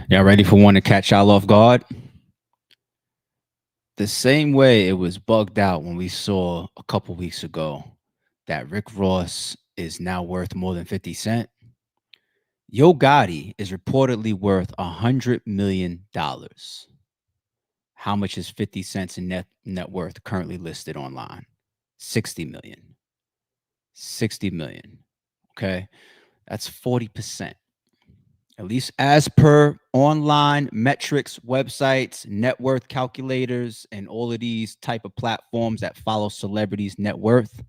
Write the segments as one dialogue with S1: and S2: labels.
S1: Y'all ready for one to catch y'all off guard? The same way it was bugged out when we saw a couple weeks ago that Rick Ross is now worth more than 50 Cent. Yo Gotti is reportedly worth $100 million. How much is 50 cents in net worth currently listed online? 60 million. 60 million. Okay. That's 40%. At least as per online metrics, websites, net worth calculators, and all of these type of platforms that follow celebrities' net worth,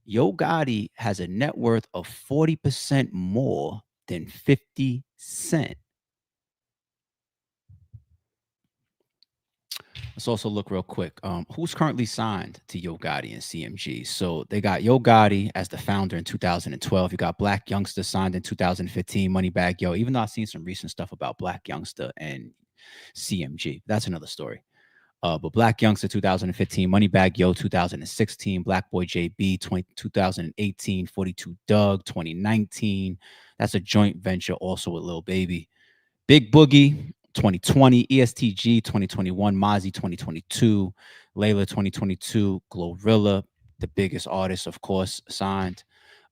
S1: Yo Gotti has a net worth of 40% more than 50 Cent. Let's also look real quick. Who's currently signed to Yo Gotti and CMG? So they got Yo Gotti as the founder in 2012. You got Black Youngster signed in 2015. Moneybagg Yo. Even though I've seen some recent stuff about Black Youngster and CMG, that's another story. But Black Youngster 2015, Moneybagg Yo 2016, Black Boy JB 2018, 42 Doug 2019. That's a joint venture also with Lil Baby. Big Boogie 2020, ESTG 2021, Mozzie 2022, Layla 2022, Glorilla, the biggest artist, of course, signed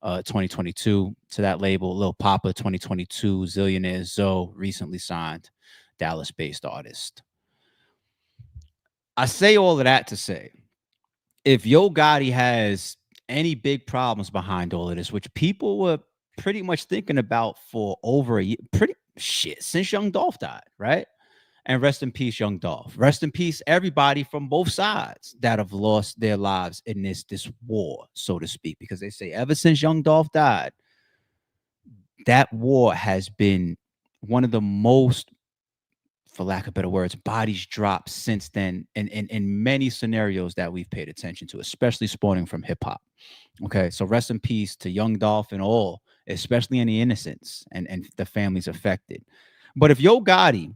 S1: 2022 to that label. Lil Papa 2022, Zillionaire Zoe recently signed, Dallas-based artist. I say all of that to say, if Yo Gotti has any big problems behind all of this, which people were pretty much thinking about for over a year, pretty shit since Young Dolph died, right? And rest in peace, Young Dolph. Rest in peace, everybody from both sides that have lost their lives in this war, so to speak. Because they say ever since Young Dolph died, that war has been one of the most, for lack of better words, bodies dropped since then in many scenarios that we've paid attention to, especially spawning from hip hop. Okay, so rest in peace to Young Dolph and all, especially any innocents and the families affected. But if Yo Gotti,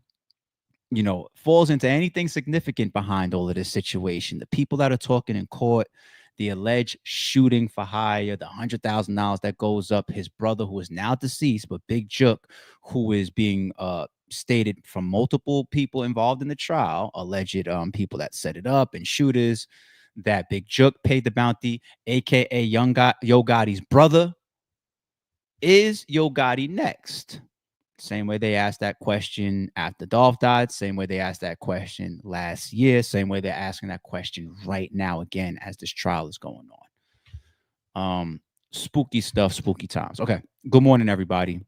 S1: falls into anything significant behind all of this situation, the people that are talking in court, the alleged shooting for hire, the $100,000 that goes up, his brother who is now deceased, but Big Jook, who is being stated from multiple people involved in the trial, alleged people that set it up and shooters, that Big Jook paid the bounty, aka Yo Gotti's brother. Is Yo Gotti next? Same way they asked that question after Dolph died. Same way they asked that question last year. Same way they're asking that question right now again as this trial is going on. Spooky stuff, spooky times. Okay. Good morning, everybody.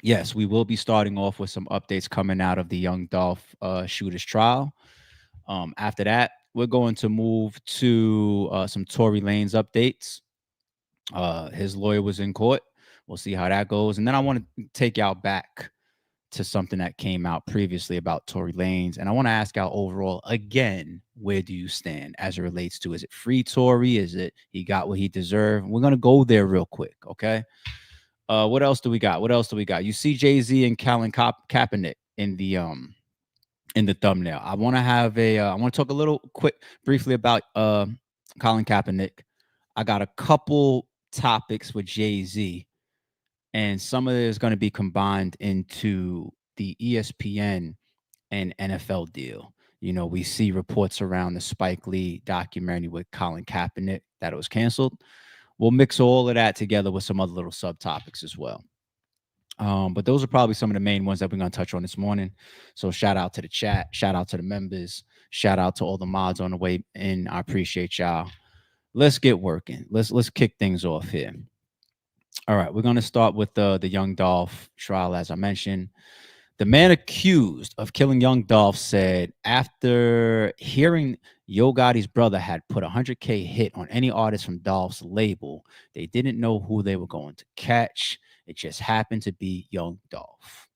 S1: Yes, we will be starting off with some updates coming out of the Young Dolph shooters trial. After that, we're going to move to some Tory Lanez updates. His lawyer was in court. We'll see how that goes. And then I want to take y'all back to something that came out previously about Tory Lanez. And I want to ask y'all overall, again, where do you stand as it relates to, is it free Tory? Is it he got what he deserved? We're going to go there real quick, okay? What else do we got? What else do we got? You see Jay-Z and Colin Kaepernick in the thumbnail. I want to have I want to talk a little quick briefly about Colin Kaepernick. I got a couple topics with Jay-Z, and some of it is going to be combined into the ESPN and NFL deal. We see reports around the Spike Lee documentary with Colin Kaepernick that it was canceled. We'll mix all of that together with some other little subtopics as well. But those are probably some of the main ones that we're going to touch on this morning. So shout out to the chat, shout out to the members, shout out to all the mods on the way in. I appreciate y'all. Let's get working. Let's kick things off here. All right, we're going to start with the Young Dolph trial, as I mentioned. The man accused of killing Young Dolph said after hearing Yo Gotti's brother had put a 100K hit on any artist from Dolph's label, they didn't know who they were going to catch. It just happened to be Young Dolph.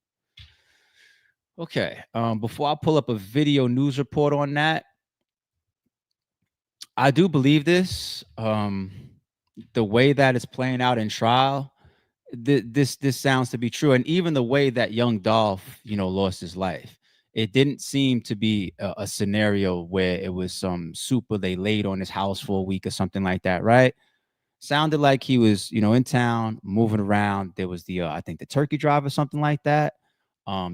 S1: Okay, before I pull up a video news report on that, I do believe this. The way that it's playing out in trial, this sounds to be true. And even the way that Young Dolph, lost his life, it didn't seem to be a scenario where it was some super they laid on his house for a week or something like that, right? Sounded like he was, in town, moving around. There was the, I think the turkey drive or something like that.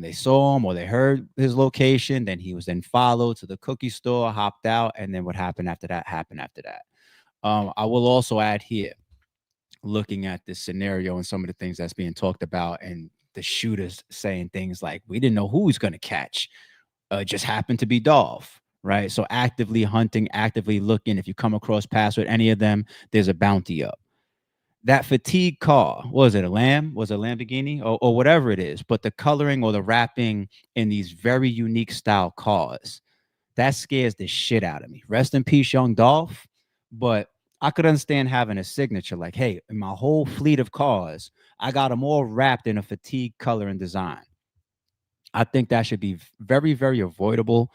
S1: They saw him or they heard his location. Then he was then followed to the cookie store, hopped out, and then what happened after that happened after that. I will also add here, looking at this scenario and some of the things that's being talked about, and the shooters saying things like, "We didn't know who was going to catch. Just happened to be Dolph." Right. So actively hunting, actively looking. If you come across paths with any of them, there's a bounty up. That fatigue car, was it a Lamb? Was it a Lamborghini or whatever it is? But the coloring or the wrapping in these very unique style cars, that scares the shit out of me. Rest in peace, young Dolph. But I could understand having a signature like, hey, in my whole fleet of cars, I got them all wrapped in a fatigue color and design. I think that should be very, very avoidable,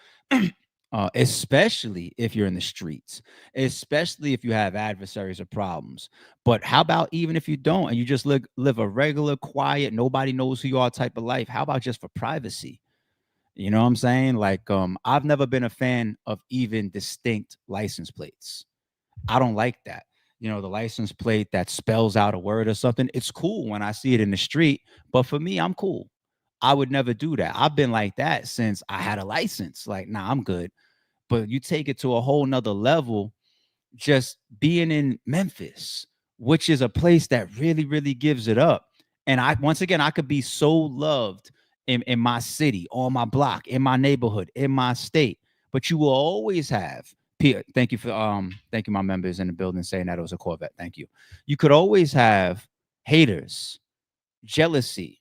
S1: especially if you're in the streets, especially if you have adversaries or problems. But how about even if you don't and you just live a regular, quiet, nobody knows who you are type of life? How about just for privacy? You know what I'm saying? Like, I've never been a fan of even distinct license plates. I don't like that. The license plate that spells out a word or something. It's cool when I see it in the street, but for me, I'm cool. I would never do that. I've been like that since I had a license. Like, nah, I'm good. But you take it to a whole nother level, just being in Memphis, which is a place that really, really gives it up. And once again, I could be so loved in my city, on my block, in my neighborhood, in my state, but you will always have. Thank you, my members in the building saying that it was a Corvette. Thank you. You could always have haters, jealousy.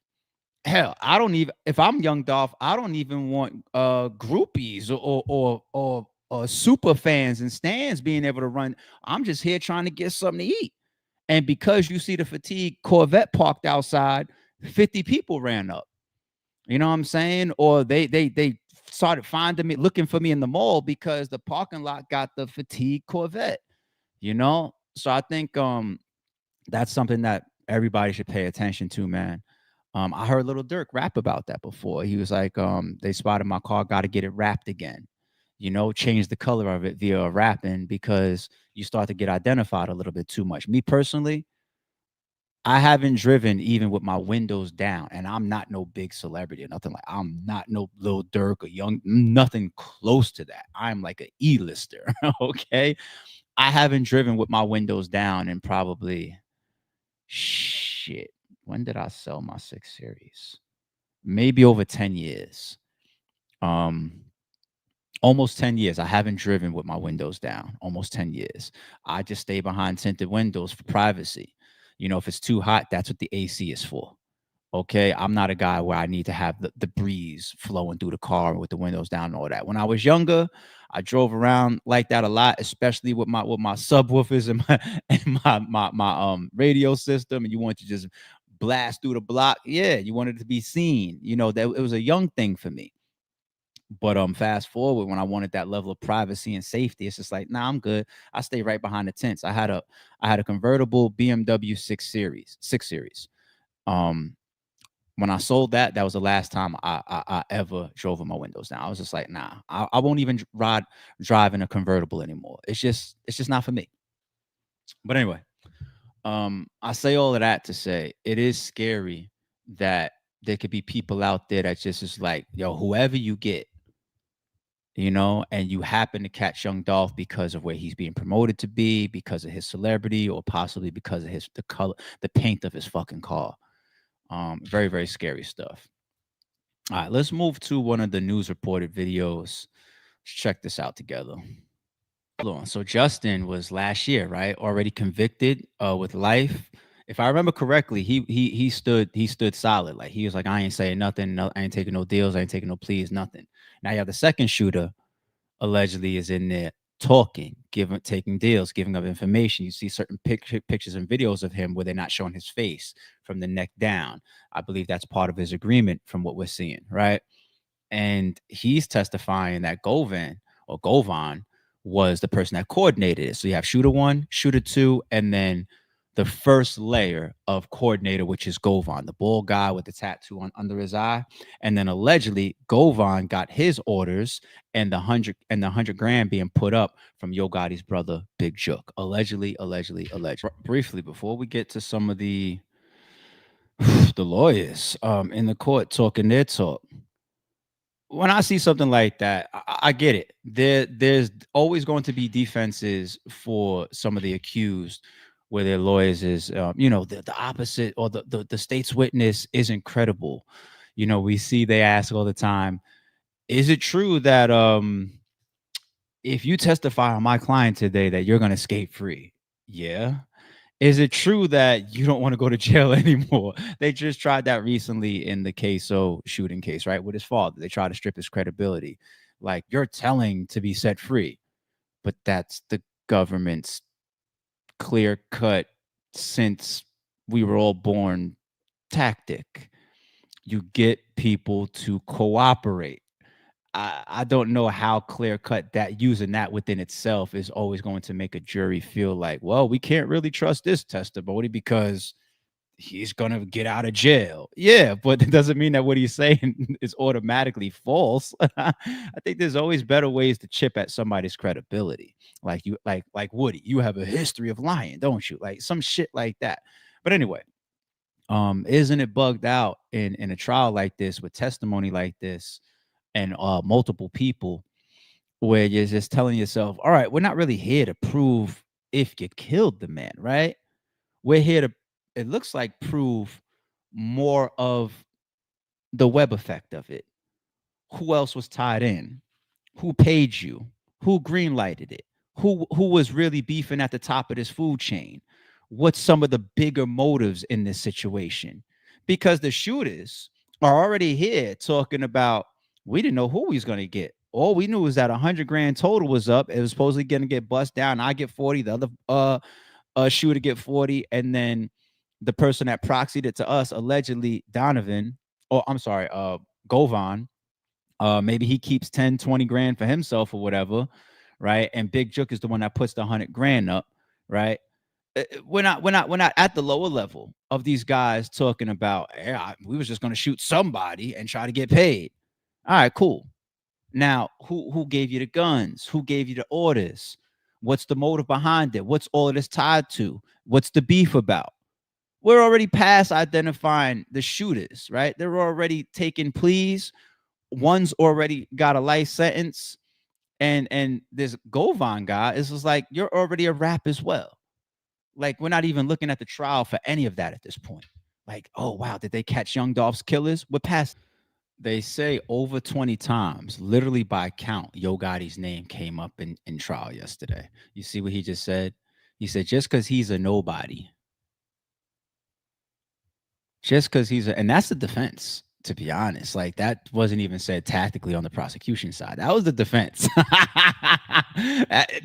S1: Hell, I don't even, if I'm young Dolph, I don't even want groupies or super fans and stands being able to run. I'm just here trying to get something to eat. And because you see the fatigue Corvette parked outside, 50 people ran up. You know what I'm saying? Or they started finding me, looking for me in the mall because the parking lot got the fatigue Corvette. So I think that's something that everybody should pay attention to, man. I heard Little Dirk rap about that before. He was like, they spotted my car, got to get it wrapped again. Change the color of it via wrapping because you start to get identified a little bit too much. Me personally, I haven't driven even with my windows down, and I'm not no big celebrity or nothing like. I'm not no Lil Durk or young, nothing close to that. I'm like a E-lister. Okay, I haven't driven with my windows down in probably shit. When did I sell my 6 Series? Maybe over 10 years. Um, Almost 10 years. I haven't driven with my windows down. Almost 10 years. I just stay behind tinted windows for privacy. If it's too hot, that's what the AC is for. Okay. I'm not a guy where I need to have the breeze flowing through the car with the windows down and all that. When I was younger, I drove around like that a lot, especially with my subwoofers and my radio system. And you want to just blast through the block. Yeah, you wanted to be seen. That it was a young thing for me. But fast forward when I wanted that level of privacy and safety, it's just like, nah, I'm good. I stay right behind the tents. I had a convertible BMW 6 Series. Um, when I sold that, that was the last time I ever drove with my windows down. I was just like, nah, I won't even drive in a convertible anymore. It's just not for me. But anyway, I say all of that to say it is scary that there could be people out there that just is like, yo, whoever you get, and you happen to catch young Dolph because of where he's being promoted to be, because of his celebrity, or possibly because of the color, the paint of his fucking car. Very, very scary stuff. All right, let's move to one of the news reported videos. Let's check this out together. Hold on. So Justin was last year, right? Already convicted with life. If I remember correctly, he stood solid. Like he was like, I ain't saying nothing. No, I ain't taking no deals. I ain't taking no pleas. Nothing. Now you have the second shooter allegedly is in there talking, taking deals, giving up information. You see certain pictures and videos of him where they're not showing his face from the neck down. I believe that's part of his agreement from what we're seeing, right? And he's testifying that Govan was the person that coordinated it. So you have shooter one, shooter two, and then the first layer of coordinator, which is Govan, the bald guy with the tattoo under his eye. And then allegedly Govan got his orders and the hundred grand being put up from Yo Gotti's brother, Big Jook. Allegedly. Briefly, before we get to some of the The lawyers in the court talking their talk. When I see something like that, I get it. There's always going to be defenses for some of the accused where their lawyers is, the opposite, or the state's witness isn't credible. We see they ask all the time, is it true that if you testify on my client today that you're going to escape free? Yeah. Is it true that you don't want to go to jail anymore? They just tried that recently in the queso shooting case, right? With his father. They tried to strip his credibility. Like, you're telling to be set free, but that's the government's clear cut, since we were all born, tactic. You get people to cooperate. I don't know how clear cut that using that within itself is always going to make a jury feel like, well, we can't really trust this testimony because he's gonna get out of jail. Yeah, but it doesn't mean that what he's saying is automatically false. I think there's always better ways to chip at somebody's credibility. Like like Woody, you have a history of lying, don't you? Like some shit like that. But anyway, isn't it bugged out in a trial like this with testimony like this and multiple people where you're just telling yourself, all right, we're not really here to prove if you killed the man, right? We're here to, it looks like, prove more of the web effect of it. Who else was tied in? Who paid you? Who greenlighted it? Who was really beefing at the top of this food chain? What's some of the bigger motives in this situation? Because the shooters are already here talking about, we didn't know who we was gonna get. All we knew was that 100 grand total was up. It was supposedly gonna get bust down. I get 40, the other shooter get 40, and then the person that proxied it to us, allegedly Donovan, or I'm sorry, Govan, maybe he keeps 10, 20 grand for himself or whatever, right? And Big Jook is the one that puts the 100 grand up, right? We're not at the lower level of these guys talking about, yeah, we was just gonna shoot somebody and try to get paid. All right, cool. Now, who gave you the guns? Who gave you the orders? What's the motive behind it? What's all of this tied to? What's the beef about? We're already past identifying the shooters, right? They're already taking pleas. One's already got a life sentence, and this Govan guy is just like, you're already a rap as well. Like, we're not even looking at the trial for any of that at this point. Like, oh wow, did they catch Young Dolph's killers? We're past. They say over 20 times, literally by count, Yo Gotti's name came up in trial yesterday. You see what he just said? He said, just because he's a nobody, just because he's a, and that's the defense, to be honest. Like, that wasn't even said tactically on the prosecution side. That was the defense.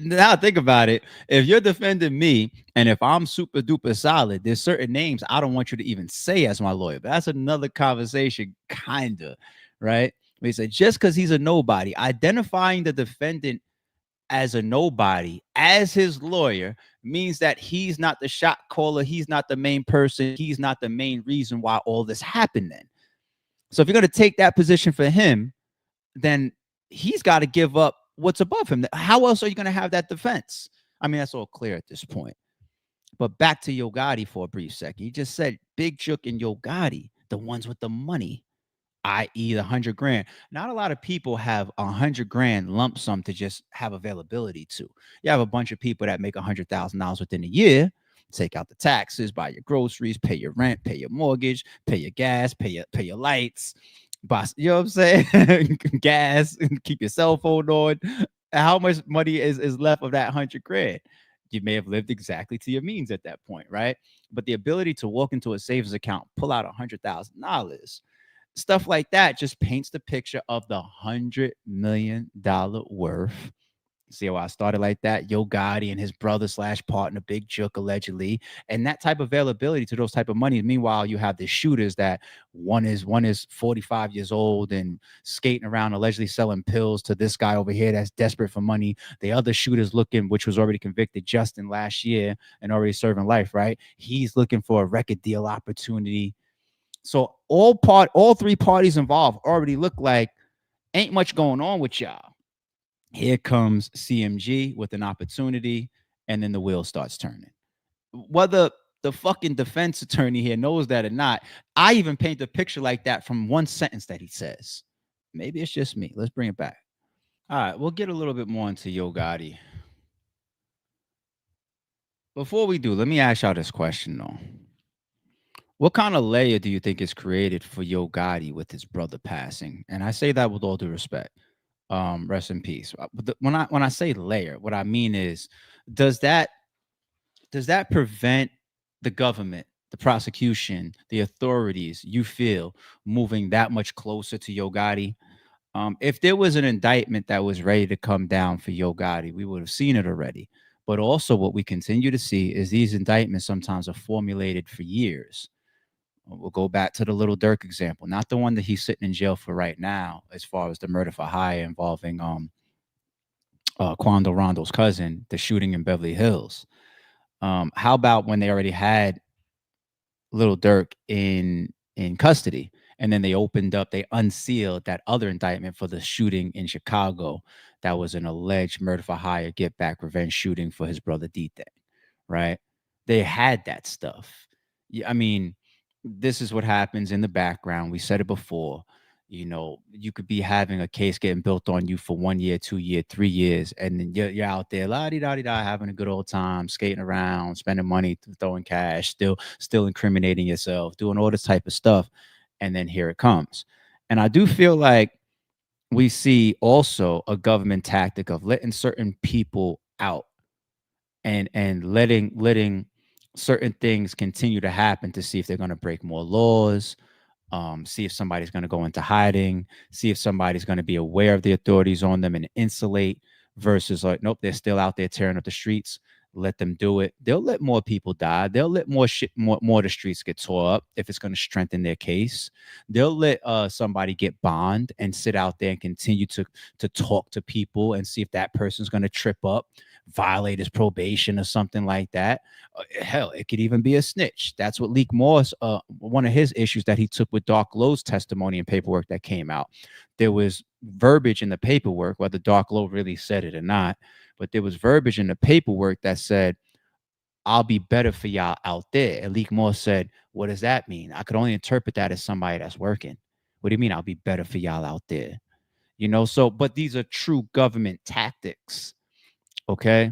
S1: Now think about it. If you're defending me, and if I'm super duper solid, there's certain names I don't want you to even say as my lawyer. But that's another conversation, kinda, right? He said, just because he's a nobody, identifying the defendant as a nobody as his lawyer means that he's not the shot caller, he's not the main person, he's not the main reason why all this happened then. So if you're going to take that position for him, then he's got to give up what's above him. How else are you going to have that defense? I mean, that's all clear at this point. But back to Yo Gotti for a brief second. You just said Big Jook and Yo Gotti, the ones with the money, i.e., the 100 grand. Not a lot of people have 100 grand lump sum to just have availability to. You have a bunch of people that make $100,000 within a year, take out the taxes, buy your groceries, pay your rent, pay your mortgage, pay your gas, pay your lights, buy, you know what I'm saying? Gas, keep your cell phone on. How much money is left of that 100 grand? You may have lived exactly to your means at that point, right? But the ability to walk into a savings account, pull out $100,000, stuff like that just paints the picture of the $100 million worth. See how I started like that? Yo Gotti and his brother slash partner, Big Jook, allegedly, and that type of availability to those type of money. Meanwhile, you have the shooters that one is 45 years old and skating around, allegedly selling pills to this guy over here that's desperate for money. The other shooter's looking, which was already convicted, Justin, last year and already serving life, right? He's looking for a record deal opportunity. So all three parties involved already look like ain't much going on with y'all. Here comes CMG with an opportunity, and then the wheel starts turning. Whether the fucking defense attorney here knows that or not. I even paint a picture like that from one sentence that he says. Maybe it's just me. Let's bring it back. All right, we'll get a little bit more into Yo Gotti. Before we do, let me ask y'all this question though. What kind of layer do you think is created for Yo Gotti with his brother passing? And I say that with all due respect. Rest in peace. But when I say layer, what I mean is, does that does that prevent the government, the prosecution, the authorities, you feel, moving that much closer to Yo Gotti? If there was an indictment that was ready to come down for Yo Gotti, we would have seen it already. But also, what we continue to see is these indictments sometimes are formulated for years. We'll go back to the Little Dirk example, not the one that he's sitting in jail for right now, as far as the murder for hire involving Quando Rondo's cousin, the shooting in Beverly Hills. How about when they already had Little Dirk in custody, and then they unsealed that other indictment for the shooting in Chicago that was an alleged murder for hire, get back revenge shooting for his brother Dite, right? They had that stuff. Yeah, I mean, this is what happens in the background. We said it before. You could be having a case getting built on you for 1 year, 2 year, 3 years, and then you're out there la di da di da having a good old time, skating around, spending money, throwing cash, still incriminating yourself, doing all this type of stuff, and then here it comes. And I do feel like we see also a government tactic of letting certain people out and letting certain things continue to happen to see if they're going to break more laws, see if somebody's going to go into hiding, see if somebody's going to be aware of the authorities on them and insulate, versus like, nope, they're still out there tearing up the streets. Let them do it. They'll let more people die. They'll let more of the streets get tore up if it's going to strengthen their case. They'll let somebody get bond and sit out there and continue to talk to people and see if that person's going to trip up, violate his probation or something like that. Hell, it could even be a snitch. That's what Leek Morris, one of his issues that he took with Dark Low's testimony and paperwork that came out. There was verbiage in the paperwork, whether Dark Low really said it or not, but there was verbiage in the paperwork that said, I'll be better for y'all out there. And Leek Morris said, what does that mean? I could only interpret that as somebody that's working. What do you mean I'll be better for y'all out there? So, but these are true government tactics. Okay.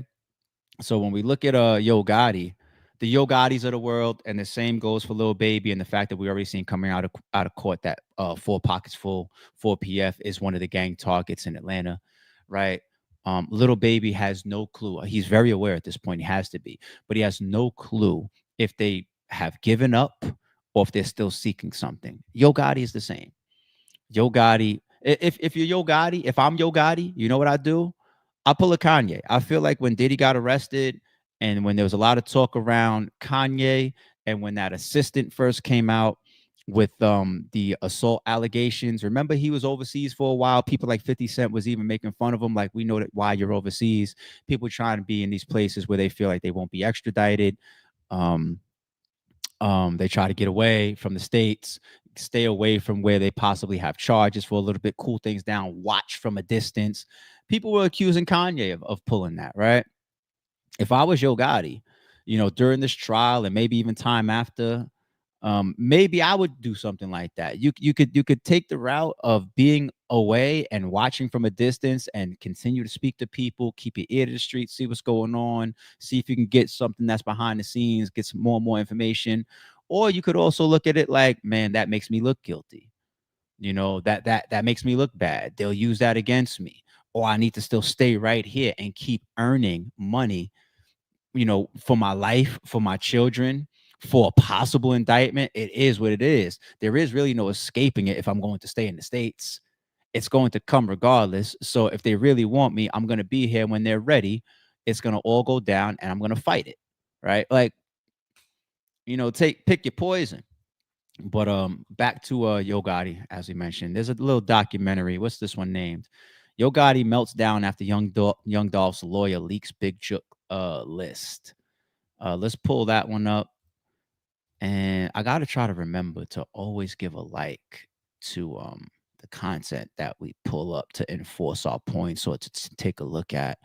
S1: So when we look at Yo Gotti, the Yo Gottis of the world, and the same goes for Lil Baby, and the fact that we already seen coming out of court that Four Pockets Full 4PF is one of the gang targets in Atlanta, right? Little Baby has no clue. He's very aware at this point. He has to be, but he has no clue if they have given up or if they're still seeking something. Yo Gotti is the same. Yo Gotti. If you're Yo Gotti, if I'm Yo Gotti, you know what I do? I pull a Kanye. I feel like when Diddy got arrested and when there was a lot of talk around Kanye and when that assistant first came out with the assault allegations, remember he was overseas for a while. People like 50 Cent was even making fun of him, like, we know that why you're overseas. People trying to be in these places where they feel like they won't be extradited. They try to get away from the states, stay away from where they possibly have charges for a little bit, cool things down, watch from a distance. People were accusing Kanye of pulling that, right? If I was Yo Gotti, during this trial and maybe even time after, maybe I would do something like that. You could take the route of being away and watching from a distance and continue to speak to people, keep your ear to the street, see what's going on, see if you can get something that's behind the scenes, get some more and more information. Or you could also look at it like, man, that makes me look guilty. That makes me look bad. They'll use that against me. Or I need to still stay right here and keep earning money, for my life, for my children, for a possible indictment. It is what it is. There is really no escaping it if I'm going to stay in the States. It's going to come regardless. So if they really want me, I'm going to be here when they're ready. It's going to all go down and I'm going to fight it. Right. Like, pick your poison. But back to Yo Gotti, as we mentioned. There's a little documentary. What's this one named? Yo Gotti melts down after Young Dolph's lawyer leaks Big Chook list. Let's pull that one up. And I gotta try to remember to always give a like to the content that we pull up to enforce our points or to take a look at.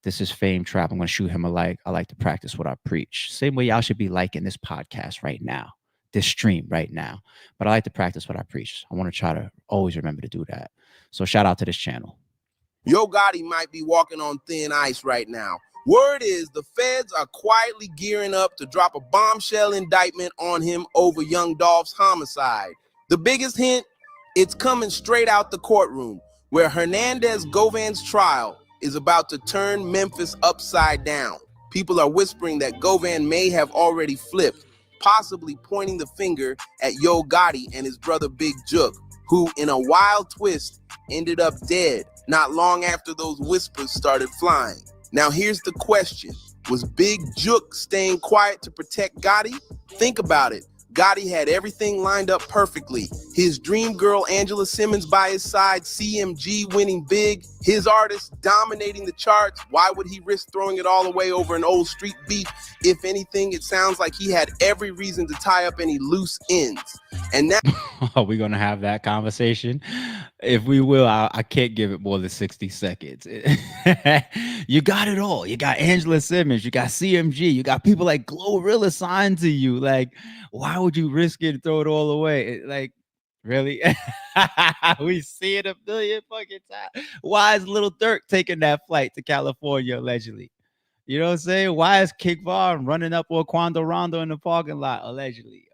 S1: This is Fame Trap. I'm going to shoot him a like. I like to practice what I preach. Same way y'all should be liking this podcast right now, this stream right now. But I like to practice what I preach. I want to try to always remember to do that. So shout out to this channel.
S2: Yo Gotti might be walking on thin ice right now. Word is the feds are quietly gearing up to drop a bombshell indictment on him over Young Dolph's homicide. The biggest hint, it's coming straight out the courtroom, where Hernandez Govan's trial is about to turn Memphis upside down. People are whispering that Govan may have already flipped, possibly pointing the finger at Yo Gotti and his brother Big Jook, who in a wild twist ended up dead not long after those whispers started flying. Now here's the question. Was Big Jook staying quiet to protect Gotti? Think about it. Gotti had everything lined up perfectly. His dream girl Angela Simmons by his side, CMG winning big, his artist dominating the charts. Why would he risk throwing it all away over an old street beef? If anything, it sounds like he had every reason to tie up any loose ends. And now
S1: are we gonna have that conversation? If we will, I can't give it more than 60 seconds. You got it all. You got Angela Simmons, you got CMG, you got people like Glorilla signed to you. Like, why would you risk it and throw it all away? Like, really? We see it a billion fucking times. Why is Little Dirk taking that flight to California allegedly? You know what I'm saying? Why is Kick Vaughn running up on Quando Rondo in the parking lot allegedly?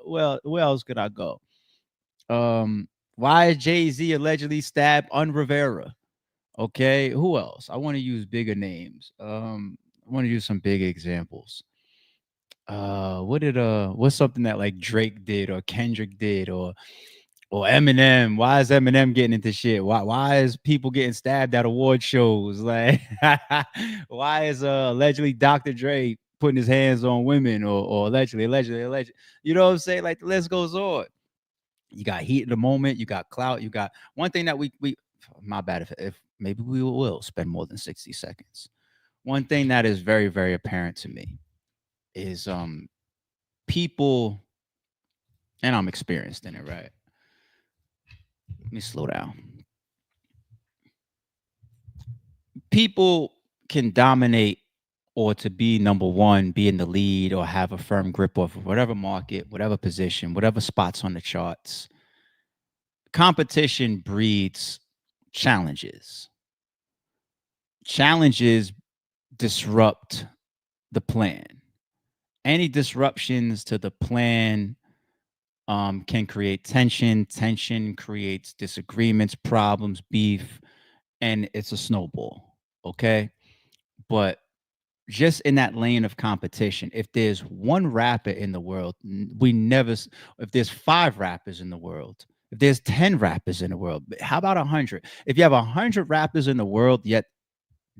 S1: Well, where else could I go? Why is Jay-Z allegedly stabbed on Rivera? Okay, who else? I want to use bigger names. I want to use some big examples. What's something that like Drake did or Kendrick did or Eminem? Why is Eminem getting into shit? Why is people getting stabbed at award shows? Like, why is allegedly Dr. Dre putting his hands on women or allegedly? You know what I'm saying? Like the list goes on. You got heat in the moment. You got clout. You got one thing that we my bad if maybe we will spend more than 60 seconds. One thing that is very, very apparent to me is people, and I'm experienced in it, right? Let me slow down. People can dominate or to be number one, be in the lead or have a firm grip of whatever market, whatever position, whatever spots on the charts. Competition breeds challenges. Challenges disrupt the plan. Any disruptions to the plan can create tension. Tension creates disagreements, problems, beef, and it's a snowball. Okay. But just in that lane of competition, if there's one rapper in the world, if there's 5 rappers in the world, if there's 10 rappers in the world, how about 100? If you have 100 rappers in the world, yet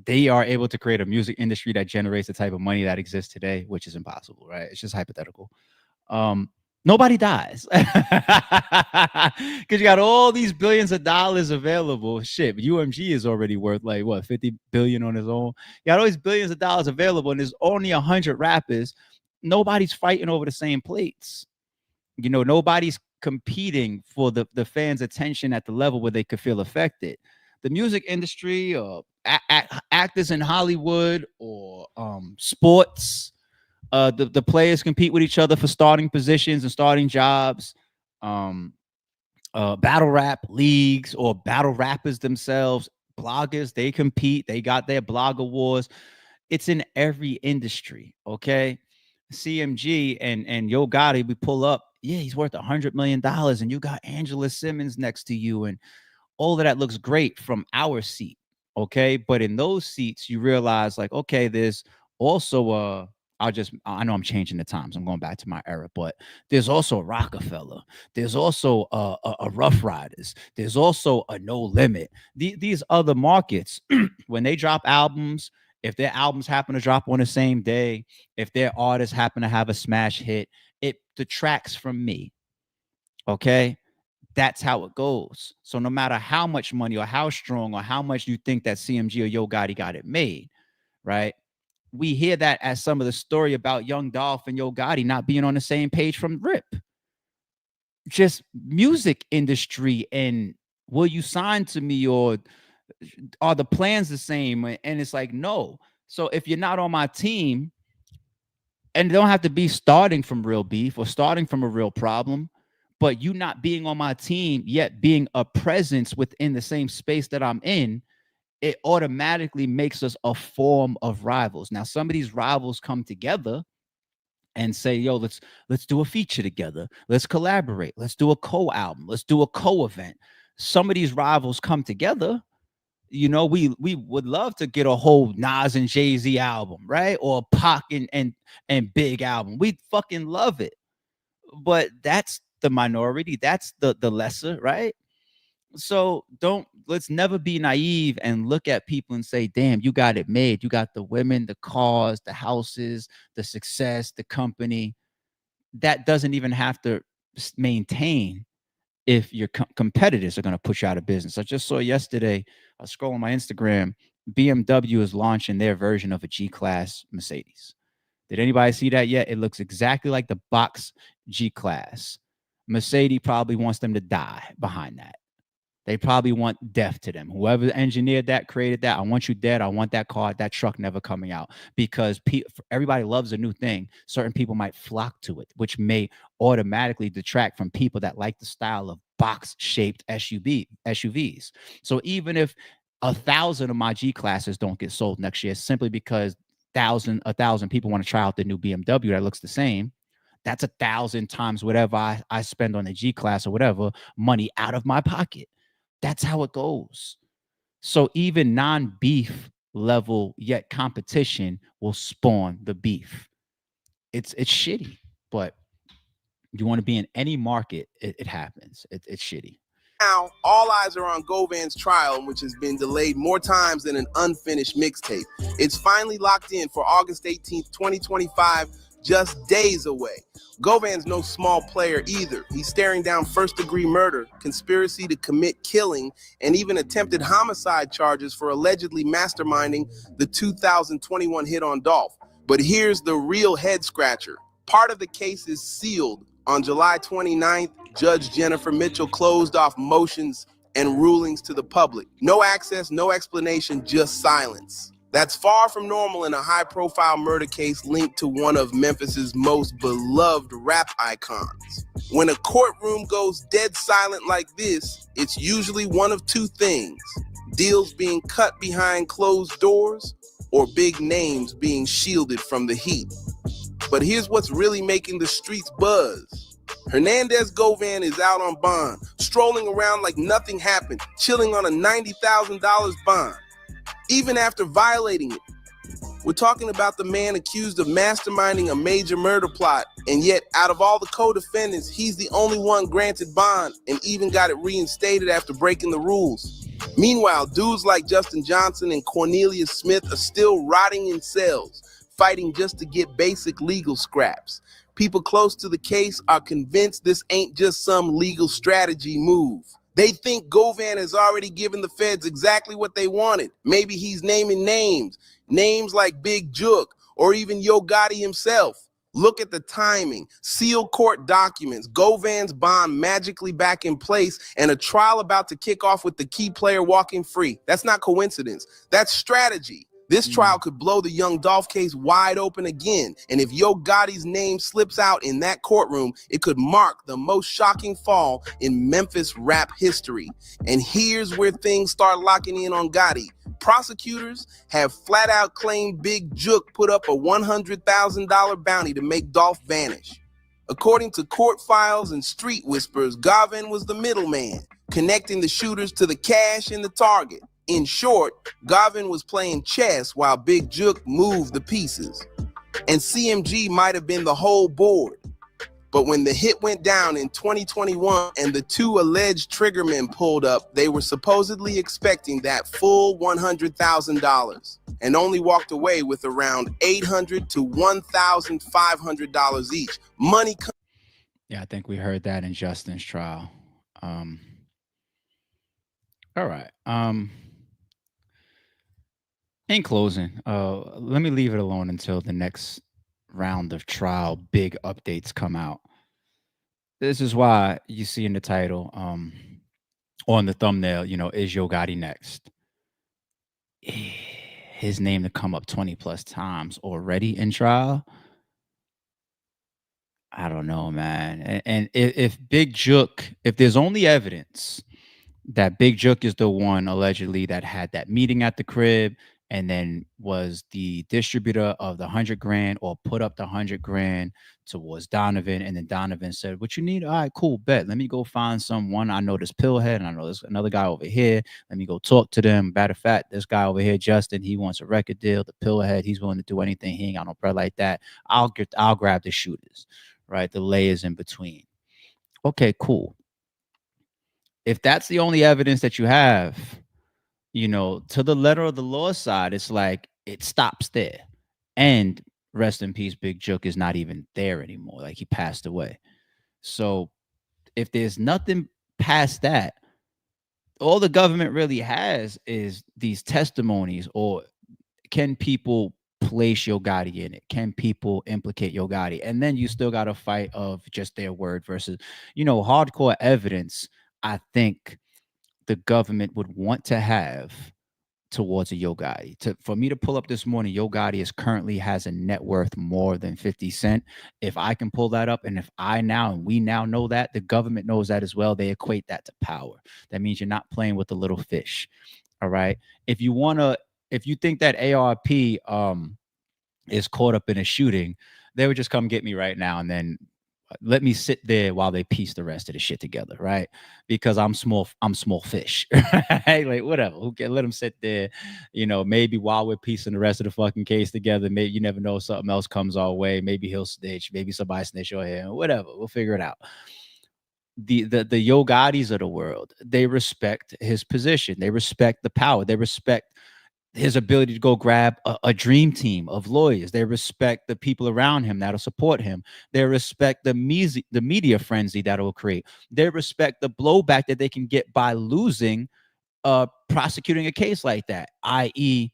S1: they are able to create a music industry that generates the type of money that exists today, which is impossible, right? It's just hypothetical. Nobody dies because you got all these billions of dollars available. Shit, UMG is already worth like what 50 billion on his own. You got all these billions of dollars available, and there's only 100 rappers. Nobody's fighting over the same plates. You know, nobody's competing for the fans' attention at the level where they could feel affected. The music industry, or actors in Hollywood, or sports. The players compete with each other for starting positions and starting jobs. Battle rap leagues or battle rappers themselves, bloggers, they compete. They got their blog awards. It's in every industry. Okay. CMG and Yo Gotti, we pull up. Yeah, he's worth $100 million, and you got Angela Simmons next to you, and all of that looks great from our seat. Okay. But in those seats, you realize, like, okay, there's also I know I'm changing the times. I'm going back to my era, but there's also Rockefeller. There's also a Rough Riders. There's also a No Limit. These other markets, when they drop albums, if their albums happen to drop on the same day, if their artists happen to have a smash hit, it detracts from me. Okay. That's how it goes. So no matter how much money or how strong or how much you think that CMG or Yo Gotti got it made, right? We hear that as some of the story about Young Dolph and Yo Gotti not being on the same page from rip. Just music industry and will you sign to me or are the plans the same? And it's like, no. So if you're not on my team, and they don't have to be starting from real beef or starting from a real problem, but you not being on my team yet being a presence within the same space that I'm in, it automatically makes us a form of rivals. Now, some of these rivals come together and say, yo, let's do a feature together. Let's collaborate. Let's do a co-album. Let's do a co-event. Some of these rivals come together. We would love to get a whole Nas and Jay-Z album, right? Or a Pac and Big album. We'd fucking love it. But that's the minority. That's the lesser, right? So let's never be naive and look at people and say, damn, you got it made. You got the women, the cars, the houses, the success, the company. That doesn't even have to maintain if your competitors are going to push you out of business. I just saw yesterday, I was scrolling my Instagram, BMW is launching their version of a G-Class Mercedes. Did anybody see that yet? It looks exactly like the box G-Class. Mercedes probably wants them to die behind that. They probably want death to them. Whoever engineered that, created that, I want you dead. I want that car, that truck never coming out, because everybody loves a new thing. Certain people might flock to it, which may automatically detract from people that like the style of box-shaped SUVs. So even if 1,000 of my G classes don't get sold next year, simply because a thousand people want to try out the new BMW that looks the same, that's 1,000 times whatever I spend on the G class or whatever money out of my pocket. That's how it goes. So even non-beef level yet competition will spawn the beef. It's shitty, but you want to be in any market, it happens. It's shitty.
S2: Now, all eyes are on Govan's trial, which has been delayed more times than an unfinished mixtape. It's finally locked in for August 18th, 2025, just days away. Govan's no small player either. He's staring down first-degree murder, conspiracy to commit killing, and even attempted homicide charges for allegedly masterminding the 2021 hit on Dolph. But here's the real head-scratcher. Part of the case is sealed. On July 29th, Judge Jennifer Mitchell closed off motions and rulings to the public. No access, no explanation, just silence. That's far from normal in a high-profile murder case linked to one of Memphis's most beloved rap icons. When a courtroom goes dead silent like this, it's usually one of two things: deals being cut behind closed doors, or big names being shielded from the heat. But here's what's really making the streets buzz. Hernandez Govan is out on bond, strolling around like nothing happened, chilling on a $90,000 bond, even after violating it. We're talking about the man accused of masterminding a major murder plot, and yet out of all the co-defendants, he's the only one granted bond and even got it reinstated after breaking the rules. Meanwhile, dudes like Justin Johnson and Cornelius Smith are still rotting in cells, fighting just to get basic legal scraps. People close to the case are convinced this ain't just some legal strategy move. They think Govan has already given the feds exactly what they wanted. Maybe he's naming names like Big Jook or even Yo Gotti himself. Look at the timing. Sealed court documents, Govan's bond magically back in place, and a trial about to kick off with the key player walking free. That's not coincidence. That's strategy. This trial could blow the Young Dolph case wide open again, and if Yo Gotti's name slips out in that courtroom, it could mark the most shocking fall in Memphis rap history. And here's where things start locking in on Gotti. Prosecutors have flat out claimed Big Jook put up a $100,000 bounty to make Dolph vanish. According to court files and street whispers, Govan was the middleman, connecting the shooters to the cash and the target. In short, Govan was playing chess while Big Jook moved the pieces. And CMG might have been the whole board. But when the hit went down in 2021 and the two alleged triggermen pulled up, they were supposedly expecting that full $100,000 and only walked away with around $800 to $1,500 each. Money.
S1: Yeah, I think we heard that in Justin's trial. All right. In closing, let me leave it alone until the next round of trial big updates come out. This is why you see in the title, on the thumbnail, is Yo Gotti next? his name to come up 20 plus times already in trial. I don't know, man. And if Big Jook, if there's only evidence that Big Jook is the one allegedly that had that meeting at the crib and then was the distributor of the 100 grand or put up the 100 grand towards Donovan. And then Donovan said, "What you need? All right, cool, bet. Let me go find someone. I know this Pillhead and I know there's another guy over here. Let me go talk to them. Matter of fact, this guy over here, Justin, he wants a record deal. The Pillhead, he's willing to do anything. He ain't got no bread like that. I'll grab the shooters, right? The layers in between. Okay, cool. If that's the only evidence that you have, to the letter of the law side, it's like it stops there. And rest in peace, Big Jook is not even there anymore. Like he passed away. So if there's nothing past that, all the government really has is these testimonies, or can people place Yo Gotti in it? Can people implicate Yo Gotti? And then you still got a fight of just their word versus, hardcore evidence. I think the government would want to have towards a Yo Gotti. For me to pull up this morning, Yo Gotti currently has a net worth more than 50 Cent. If I can pull that up, and if we now know that, the government knows that as well, they equate that to power. That means you're not playing with the little fish. All right. If you think that ARP is caught up in a shooting, they would just come get me right now and then let me sit there while they piece the rest of the shit together, right? Because I'm small fish, right? Like whatever. Let them sit there, maybe while we're piecing the rest of the fucking case together. Maybe you never know, something else comes our way. Maybe he'll snitch. Maybe somebody snitch on him. Whatever. We'll figure it out. The Yo Gottis of the world, they respect his position. They respect the power. They respect his ability to go grab a dream team of lawyers. They respect the people around him that'll support him. They respect the media frenzy that will create. They respect the blowback that they can get by losing, prosecuting a case like that, i.e.,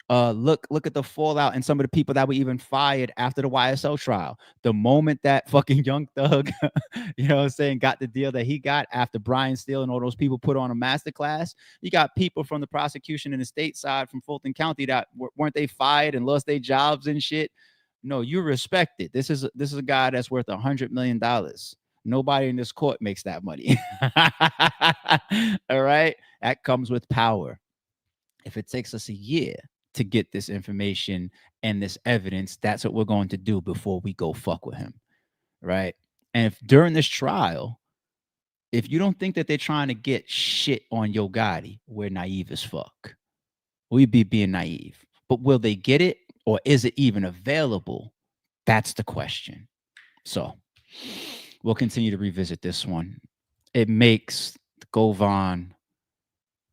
S1: look at the fallout and some of the people that were even fired after the YSL trial. The moment that fucking Young Thug, got the deal that he got after Brian Steele and all those people put on a masterclass, you got people from the prosecution and the state side from Fulton County that weren't they fired and lost their jobs and shit. No, you respect it. This is a guy that's worth $100 million. Nobody in this court makes that money. All right. That comes with power. If it takes us a year to get this information and this evidence, that's what we're going to do before we go fuck with him, right? And if during this trial, if you don't think that they're trying to get shit on Yo Gotti, we're naive as fuck. We'd be being naive. But will they get it, or is it even available? That's the question. So we'll continue to revisit this one. It makes Govan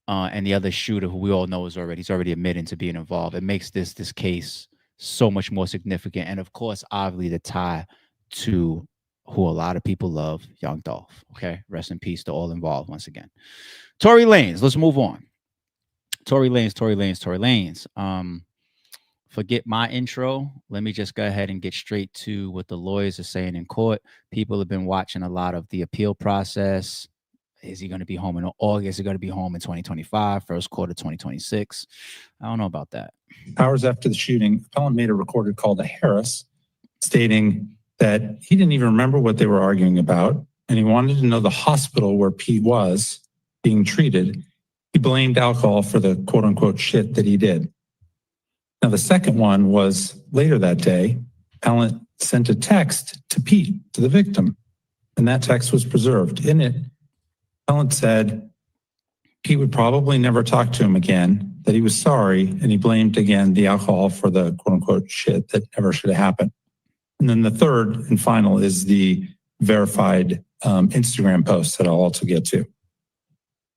S1: and the other shooter, who we all know he's already admitting to being involved, it makes this case so much more significant. And of course, obviously, the tie to who a lot of people love, Young Dolph. Okay, rest in peace to all involved once again. Tory Lanez, let's move on. Tory Lanez. Forget my intro. Let me just go ahead and get straight to what the lawyers are saying in court. People have been watching a lot of the appeal process. Is he going to be home in August? Is he going to be home in 2025, first quarter 2026? I don't know about that.
S3: Hours after the shooting, appellant made a recorded call to Harris stating that he didn't even remember what they were arguing about, and he wanted to know the hospital where Pete was being treated. He blamed alcohol for the quote-unquote shit that he did. Now, the second one was later that day, appellant sent a text to Pete, to the victim, and that text was preserved. In it, appellant said he would probably never talk to him again, that he was sorry, and he blamed again the alcohol for the quote-unquote shit that never should have happened. And then the third and final is the verified Instagram post that I'll also get to.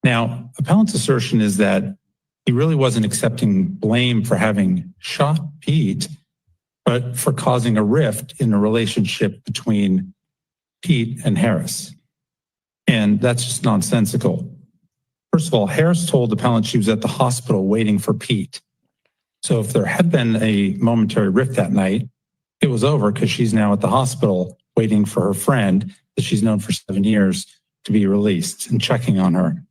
S3: Now, appellant's assertion is that he really wasn't accepting blame for having shot Pete, but for causing a rift in the relationship between Pete and Harris. And that's just nonsensical. First of all, Harris told the appellant she was at the hospital waiting for Pete. So if there had been a momentary rift that night, it was over because she's now at the hospital waiting for her friend that she's known for 7 years to be released and checking on her.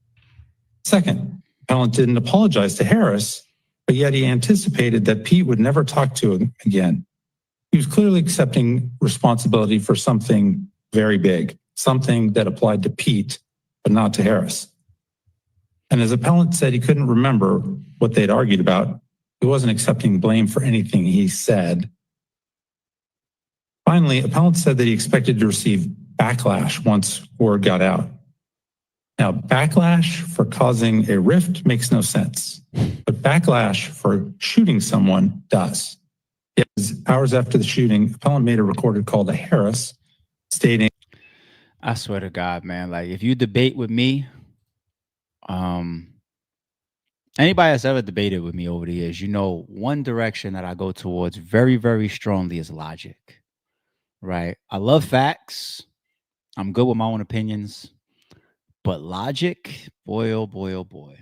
S3: Second, appellant didn't apologize to Harris but yet he anticipated that Pete would never talk to him again. He was clearly accepting responsibility for something very big, something that applied to Pete, but not to Harris. And as appellant said, he couldn't remember what they'd argued about. He wasn't accepting blame for anything he said. Finally, appellant said that he expected to receive backlash once word got out. Now, backlash for causing a rift makes no sense, but backlash for shooting someone does. Because hours after the shooting, appellant made a recorded call to Harris stating,
S1: I swear to God, man, like if you debate with me, anybody that's ever debated with me over the years, you know, one direction that I go towards very, very strongly is logic, right? I love facts. I'm good with my own opinions, but logic, boy, oh boy, oh boy.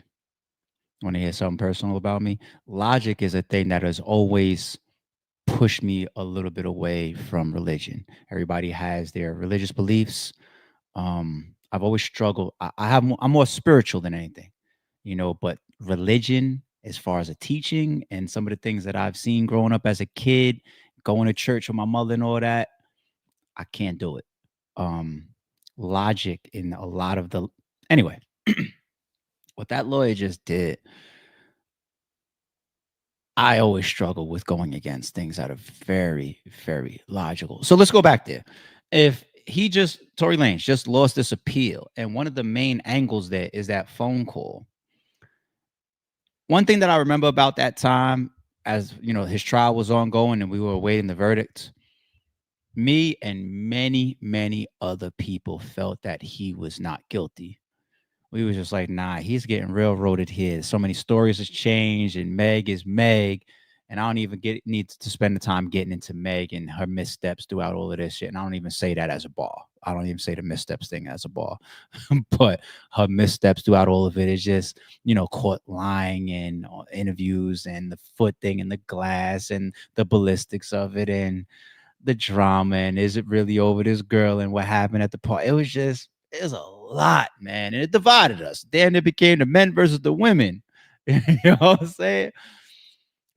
S1: Want to hear something personal about me? Logic is a thing that has always pushed me a little bit away from religion. Everybody has their religious beliefs. I've always struggled. I'm more spiritual than anything, you know, but religion, as far as a teaching and some of the things that I've seen growing up as a kid, going to church with my mother and all that, I can't do it. Logic in a lot of the anyway, what that lawyer just did, I always struggle with going against things that are very, very logical. So let's go back there. If Tory Lanez just lost this appeal, and one of the main angles there is that phone call. One thing that I remember about that time, as you know, his trial was ongoing and we were awaiting the verdict, me and many, many other people felt that he was not guilty. We was just like, nah, he's getting railroaded here. So many stories has changed, and Meg is Meg. And I don't even need to spend the time getting into Meg and her missteps throughout all of this shit. And I don't even say that as a bar. I don't even say the missteps thing as a bar. But her missteps throughout all of it is just, you know, caught lying in interviews, and the foot thing and the glass and the ballistics of it and the drama, and is it really over this girl and what happened at the party. It was a lot, man. And it divided us. Then it became the men versus the women. You know what I'm saying?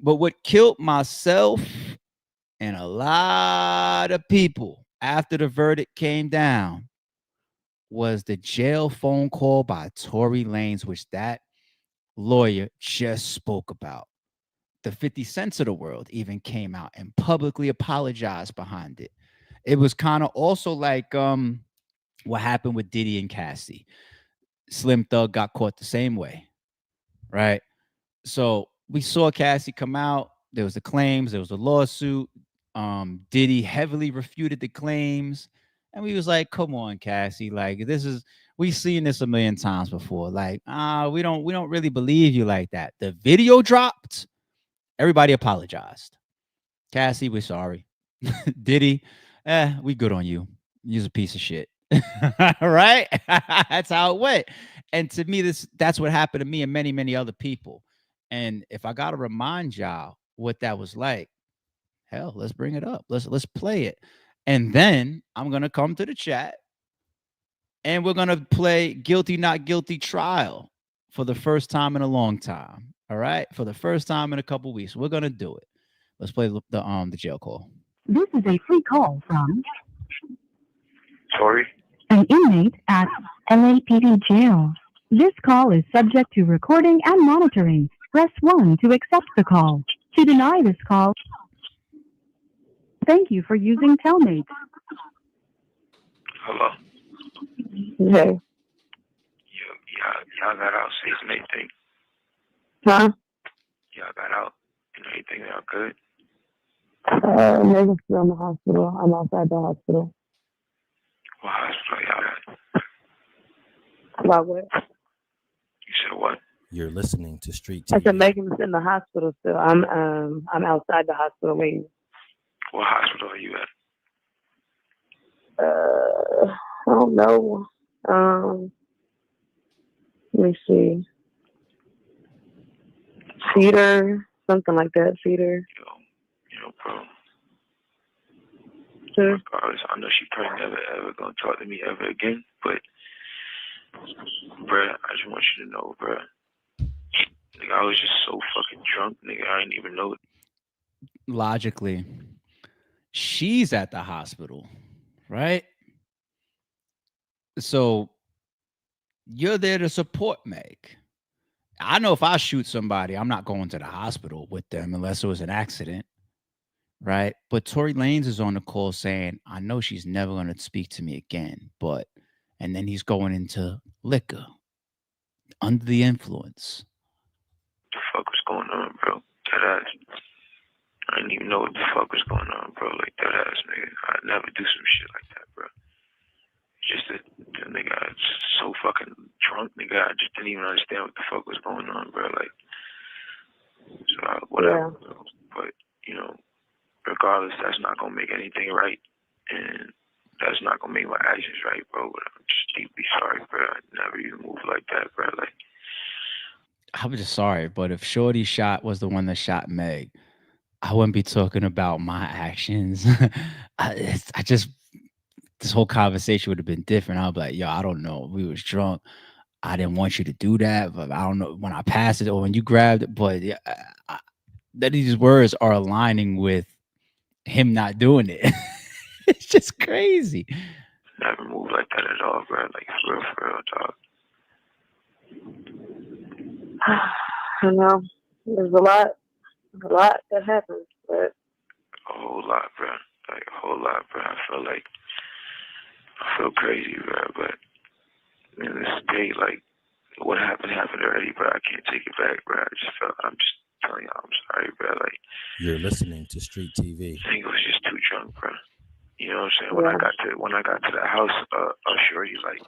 S1: But what killed myself and a lot of people after the verdict came down was the jail phone call by Tory Lanez, which that lawyer just spoke about. The 50 Cents of the world even came out and publicly apologized behind it. It was kind of also like what happened with Diddy and Cassie. Slim Thug got caught the same way, right? So we saw Cassie come out. There was the claims. There was a lawsuit. Diddy heavily refuted the claims, and we was like, "Come on, Cassie! Like we've seen this a million times before. Like, we don't really believe you like that." The video dropped. Everybody apologized. Cassie, we're sorry. Diddy, we good on you. You're a piece of shit. Right? That's how it went. And to me, that's what happened to me and many, many other people. And if I gotta remind y'all what that was like, hell, let's bring it up. Let's play it. And then I'm gonna come to the chat and we're gonna play guilty, not guilty trial for the first time in a long time. All right, for the first time in a couple weeks, we're gonna do it. Let's play the jail call.
S4: This is a free call from
S5: Tory.
S4: An inmate at LAPD jail. This call is subject to recording and monitoring. Press 1 to accept the call. To deny this call, thank you for using Telmate.
S5: Hello.
S6: Hey.
S5: Y'all got out safe and everything.
S6: Huh?
S5: Y'all got out and everything. Y'all good?
S6: Niggas still in the hospital. I'm outside the hospital.
S5: What hospital y'all at?
S6: About what?
S5: You said what?
S7: You're listening to Street
S6: I
S7: TV.
S6: said Megan's in the hospital still. I'm outside the hospital waiting.
S5: What hospital are you at?
S6: I don't know. Let me see. Cedar, something like that. Cedar.
S5: Yo, bro.
S6: Sure.
S5: I know she probably never ever gonna talk to me ever again, but bruh, I just want you to know, bruh. Like, I was just so fucking drunk, nigga. I didn't even know it.
S1: Logically, she's at the hospital, right? So you're there to support Meg. I know if I shoot somebody, I'm not going to the hospital with them unless it was an accident, right? But Tory Lanez is on the call saying, I know she's never going to speak to me again, but, and then he's going into liquor under the influence.
S5: What the fuck was going on, bro? That ass. I didn't even know what the fuck was going on, bro. Like, that ass, nigga. I'd never do some shit like that, bro. Just that, nigga, I was so fucking drunk, nigga. I just didn't even understand what the fuck was going on, bro. Like, so whatever,
S6: Yeah.
S5: bro. But, you know, regardless, that's not gonna make anything right. And that's not gonna make my actions right, bro. But I'm just deeply sorry, bro. I never even moved like that, bro. Like,
S1: I'm just sorry, but if Shorty shot was the one that shot Meg, I wouldn't be talking about my actions. I just, this whole conversation would have been different. I'd be like, yo, I don't know. We was drunk. I didn't want you to do that, but I don't know when I passed it or when you grabbed it. But yeah, that these words are aligning with him not doing it. It's just crazy.
S5: never moved like that at all, bro. Like, for real, dog.
S6: I know. There's a lot that happens, but
S5: A whole lot, bro. Like, a whole lot, bro. I feel crazy, bro. But, in this day, like, what happened already, bro. I can't take it back, bro. I'm just telling y'all, I'm sorry, bro. Like,
S7: you're listening to Street TV.
S5: I think it was just too drunk, bro. You know what I'm saying?
S6: Yeah.
S5: When I got to the house, Shorty, like,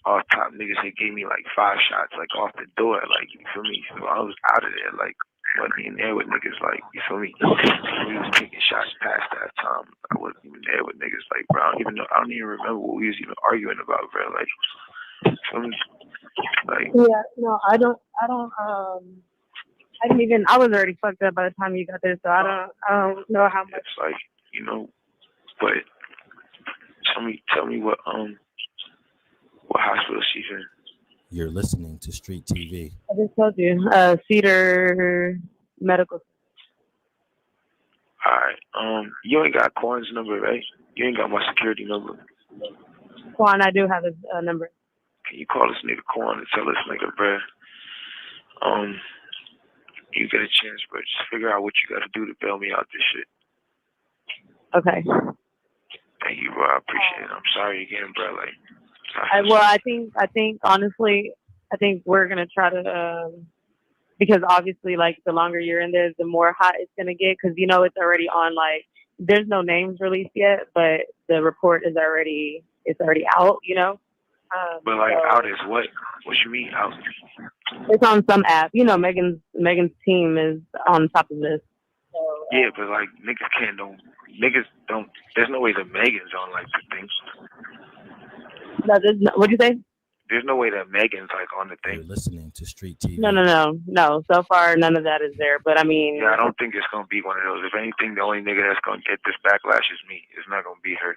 S5: all top niggas, they gave me like 5 shots, like off the door, like, you feel me? So I was out of there, like, wasn't even there with niggas, like, you feel me? We was taking shots past that time. I wasn't even there with niggas, like, bro. I don't even remember what we was even arguing about, bro. Like, you feel me? Like,
S6: Yeah, no, I didn't even, I was already fucked up by the time you got there, so I don't know how much.
S5: it's like, you know, but tell me what hospital she's in.
S7: You're listening to Street TV.
S6: I just told you, Cedar Medical.
S5: Alright, you ain't got Colin's number, right? You ain't got my security number.
S6: Quan, I do have his number.
S5: Can you call this nigga Colin and tell this nigga, bro, you get a chance, bro, just figure out what you gotta do to bail me out this shit.
S6: Okay.
S5: Thank you, bro. I appreciate it. I'm sorry again, bro. Like,
S6: I think honestly, I think we're gonna try to, because obviously, like, the longer you're in there, the more hot it's gonna get, because you know it's already on, like, there's no names released yet, but the report is already out, you know.
S5: But like,
S6: so
S5: out is what? What you mean out?
S6: it's on some app. You know, Megan's team is on top of this. So,
S5: Yeah, but like, niggas don't. There's no way that Megan's on like the thing.
S6: What'd you say?
S5: There's no way that Megan's like on the
S7: You're
S5: thing.
S7: listening to Street TV.
S6: No. So far, none of that is there. But I mean,
S5: Yeah, I don't think it's gonna be one of those. If anything, the only nigga that's gonna get this backlash is me. It's not gonna be her.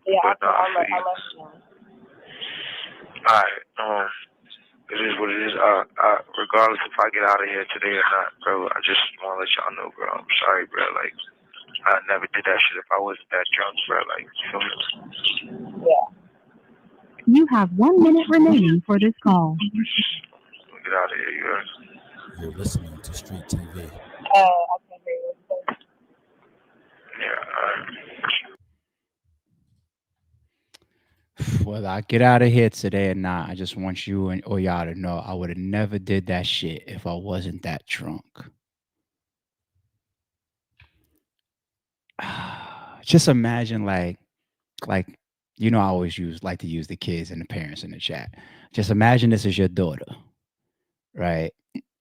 S6: Yeah.
S5: But
S6: I'll let you know.
S5: Alright, it is what it is. Regardless if I get out of here today or not, bro, I just want to let y'all know, bro. I'm sorry, bro. Like, I never did that shit if I wasn't that drunk, bro. Like, you feel me?
S6: Yeah.
S4: You have 1 minute remaining for this call.
S5: Get out of here, you guys.
S7: You're listening to Street TV.
S6: I can't hear you.
S5: Yeah,
S1: Whether I get out of here today or not, I just want you and or y'all to know I would have never did that shit if I wasn't that drunk. Just imagine like you know, I always like to use the kids and the parents in the chat. Just imagine this is your daughter, right?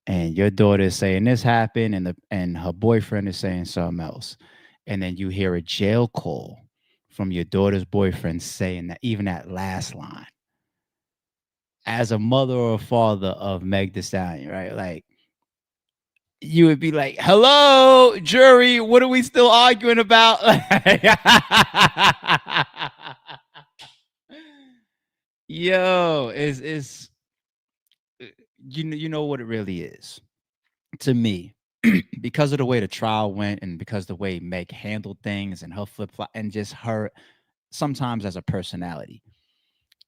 S1: And your daughter is saying this happened, and her boyfriend is saying something else, and then you hear a jail call from your daughter's boyfriend saying that, even that last line. As a mother or father of Meg Thee Stallion, right? Like, you would be like, hello, jury, what are we still arguing about? Yo, you know what it really is to me. Because of the way the trial went and because the way Meg handled things and her flip flop and just her sometimes as a personality,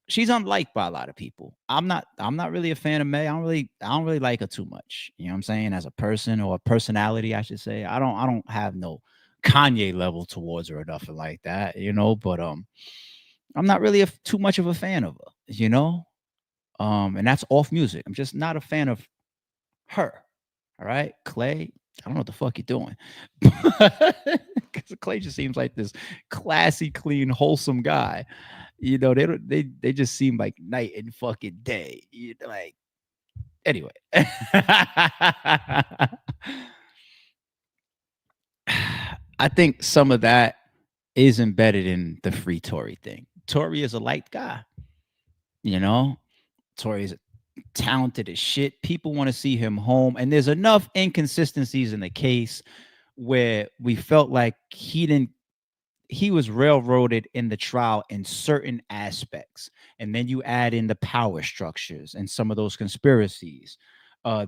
S1: she's unliked by a lot of people. I'm not really a fan of Meg. I don't really like her too much. You know what I'm saying? As a person or a personality, I should say. I don't have no Kanye level towards her or nothing like that, but I'm not really too much of a fan of her. And that's off music. I'm just not a fan of her. All right, Clay. I don't know what the fuck you're doing. Because Clay just seems like this classy, clean, wholesome guy. They don't they just seem like night and fucking day. Like anyway. I think some of that is embedded in the free Tory thing. Tory is a light guy, you know. Tory is talented as shit. People want to see him home, and there's enough inconsistencies in the case where we felt like he was railroaded in the trial in certain aspects. And then you add in the power structures and some of those conspiracies.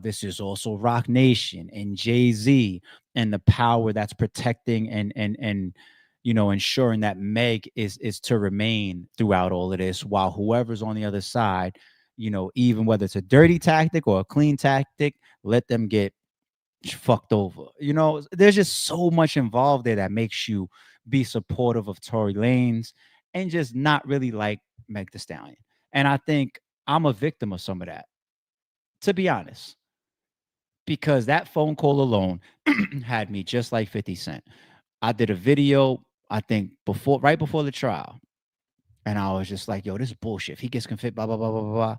S1: This is also Rock Nation and Jay-Z and the power that's protecting and ensuring that Meg is to remain throughout all of this, while whoever's on the other side, even whether it's a dirty tactic or a clean tactic, let them get fucked over. There's just so much involved there that makes you be supportive of Tory Lanez and just not really like Meg the Stallion. And I think I'm a victim of some of that, to be honest, because that phone call alone had me just like 50 Cent. I did a video, I think, right before the trial. And I was just like, yo, this is bullshit. If he gets convicted, blah, blah, blah, blah, blah, blah.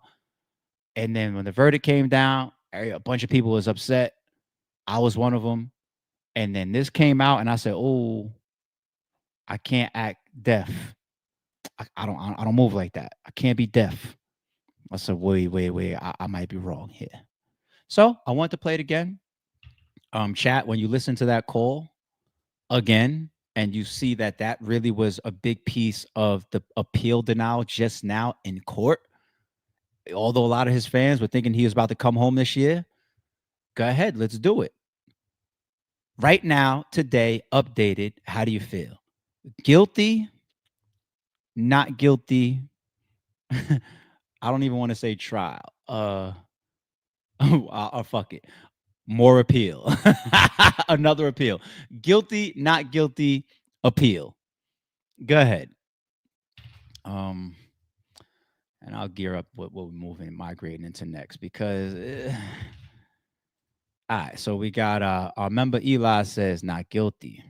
S1: And then when the verdict came down, a bunch of people was upset. I was one of them. And then this came out, and I said, "Oh, I can't act deaf. I don't move like that. I can't be deaf." I said, "Wait. I might be wrong here." So I want to play it again. Chat, when you listen to that call again, and you see that really was a big piece of the appeal denial just now in court. Although a lot of his fans were thinking he was about to come home this year, go ahead, let's do it. Right now, today, updated. How do you feel? Guilty? Not guilty? I don't even want to say trial. Fuck it. More appeal. Another appeal. Guilty, not guilty, appeal. Go ahead. And I'll gear up what we're moving and migrating into next because all right, so we got our member Eli says not guilty.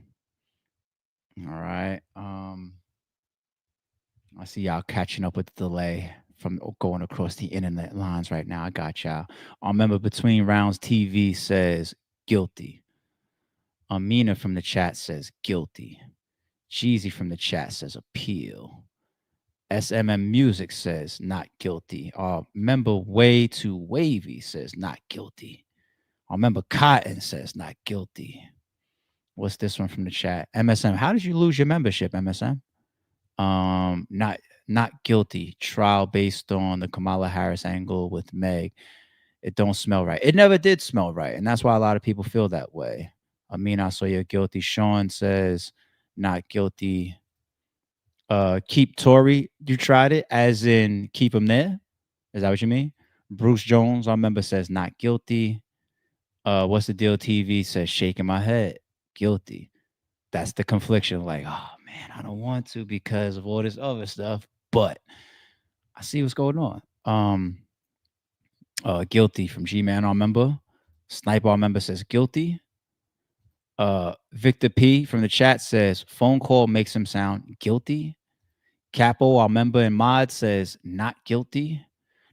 S1: All right. I see y'all catching up with the delay from going across the internet lines right now. I got y'all. Our member Between Rounds TV says guilty. Amina from the chat says guilty. Jeezy from the chat says appeal. SMM Music says not guilty. Our member Way Too Wavy says not guilty. Our member Cotton says not guilty. What's this one from the chat? MSM, how did you lose your membership, MSM? Not guilty. Trial based on the Kamala Harris angle with Meg. It don't smell right. It never did smell right, and that's why a lot of people feel that way. I saw you're guilty. Sean says not guilty. Keep Tory. You tried it, as in keep him there. Is that what you mean? Bruce Jones, our member, says not guilty. What's the deal? TV says shaking my head. Guilty. That's the confliction. Like, oh man, I don't want to because of all this other stuff, but I see what's going on. Guilty from G-Man, our member. Sniper, our member, says guilty. Victor P from the chat says phone call makes him sound guilty. Capo, our member in mod, says not guilty.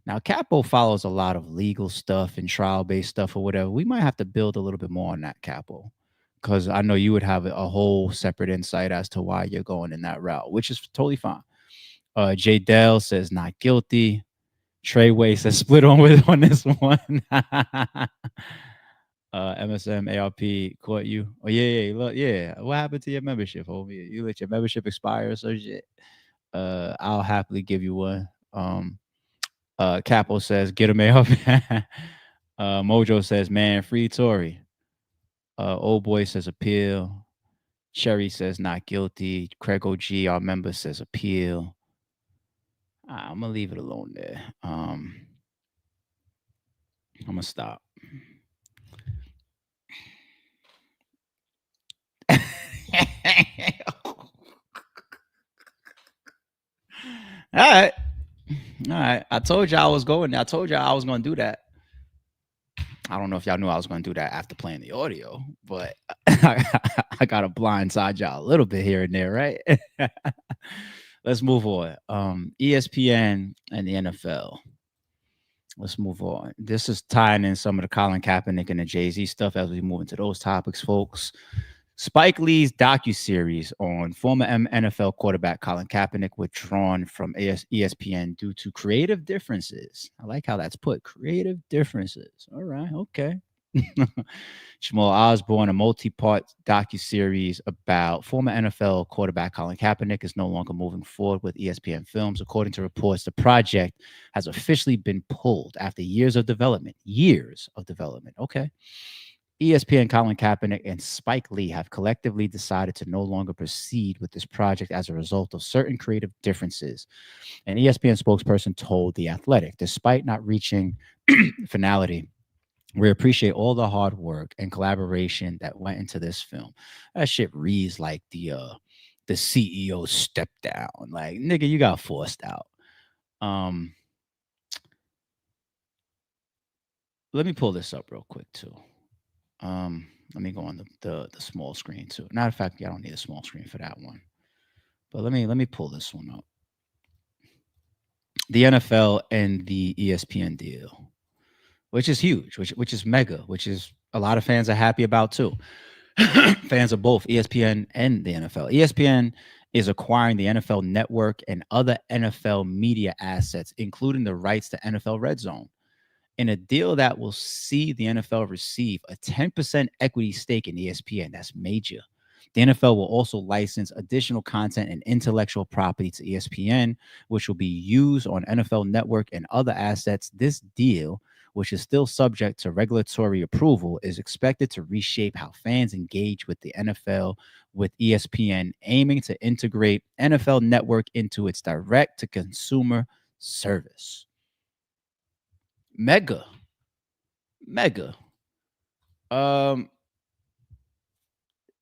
S1: Now, Capo follows a lot of legal stuff and trial-based stuff or whatever. We might have to build a little bit more on that, Capo, because I know you would have a whole separate insight as to why you're going in that route, which is totally fine. J. Dell says not guilty. Treyway says split on this one. MSM ARP caught you. Oh yeah. Look, yeah. What happened to your membership, homie? You let your membership expire or some shit? I'll happily give you one. Capo says, get him up. Mojo says, man, free Tory. Old boy says appeal. Cherry says not guilty. Craig OG, our member, says appeal. I'm gonna leave it alone there. I'm gonna stop. All right. All right. I told you I was going. I told you I was going to do that. I don't know if y'all knew I was going to do that after playing the audio, but I got to blindside y'all a little bit here and there, right? Let's move on. ESPN and the NFL. Let's move on. This is tying in some of the Colin Kaepernick and the Jay-Z stuff as we move into those topics, folks. Spike Lee's docuseries on former NFL quarterback Colin Kaepernick withdrawn from ESPN due to creative differences. I like how that's put. Creative differences. All right. Okay. Jamal Osborne, a multi-part docuseries about former NFL quarterback Colin Kaepernick, is no longer moving forward with ESPN Films. According to reports, the project has officially been pulled after years of development. Years of development. Okay. ESPN, Colin Kaepernick, and Spike Lee have collectively decided to no longer proceed with this project as a result of certain creative differences. An ESPN spokesperson told The Athletic, despite not reaching finality, we appreciate all the hard work and collaboration that went into this film. That shit reads like the CEO stepped down. Like, nigga, you got forced out. Let me pull this up real quick too. Let me go on the small screen too. Matter of fact, I don't need a small screen for that one. But let me pull this one up. The NFL and the ESPN deal, which is huge, which is mega, which is a lot of fans are happy about too. Fans of both ESPN and the NFL. ESPN is acquiring the NFL Network and other NFL media assets, including the rights to NFL Red Zone, in a deal that will see the NFL receive a 10% equity stake in ESPN. That's major. The NFL will also license additional content and intellectual property to ESPN, which will be used on NFL Network and other assets. This deal, which is still subject to regulatory approval, is expected to reshape how fans engage with the NFL, with ESPN aiming to integrate NFL Network into its direct-to-consumer service. Mega.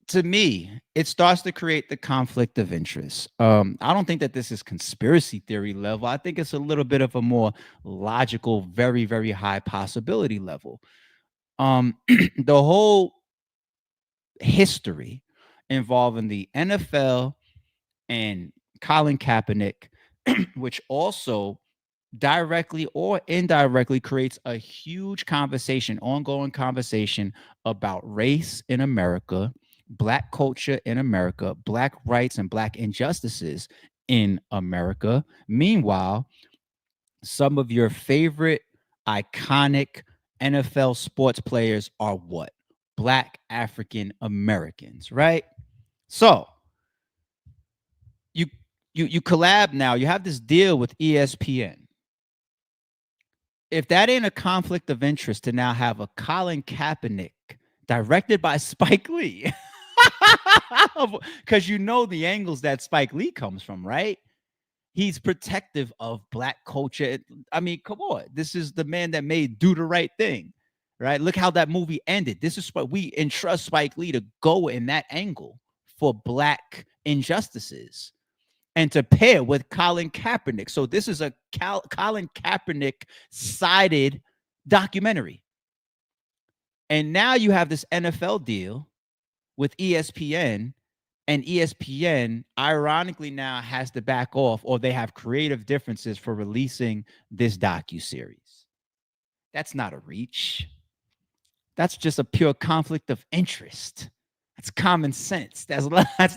S1: To me, it starts to create the conflict of interest. I don't think that this is conspiracy theory level. I think it's a little bit of a more logical, very, very high possibility level. The whole history involving the NFL and Colin Kaepernick, which also directly or indirectly creates a huge conversation, ongoing conversation about race in America, Black culture in America, Black rights and Black injustices in America. Meanwhile, some of your favorite iconic NFL sports players are what? Black African Americans, right? So you collab now. You have this deal with ESPN. If that ain't a conflict of interest to now have a Colin Kaepernick directed by Spike Lee, because you know the angles that Spike Lee comes from, right? He's protective of Black culture. I mean, come on. This is the man that made Do the Right Thing, right? Look how that movie ended. This is what we entrust Spike Lee to go in that angle for Black injustices, and to pair with Colin Kaepernick. So this is a Colin Kaepernick sided documentary. And now you have this NFL deal with ESPN, and ESPN ironically now has to back off, or they have creative differences for releasing this docuseries. That's not a reach. That's just a pure conflict of interest. That's common sense. That's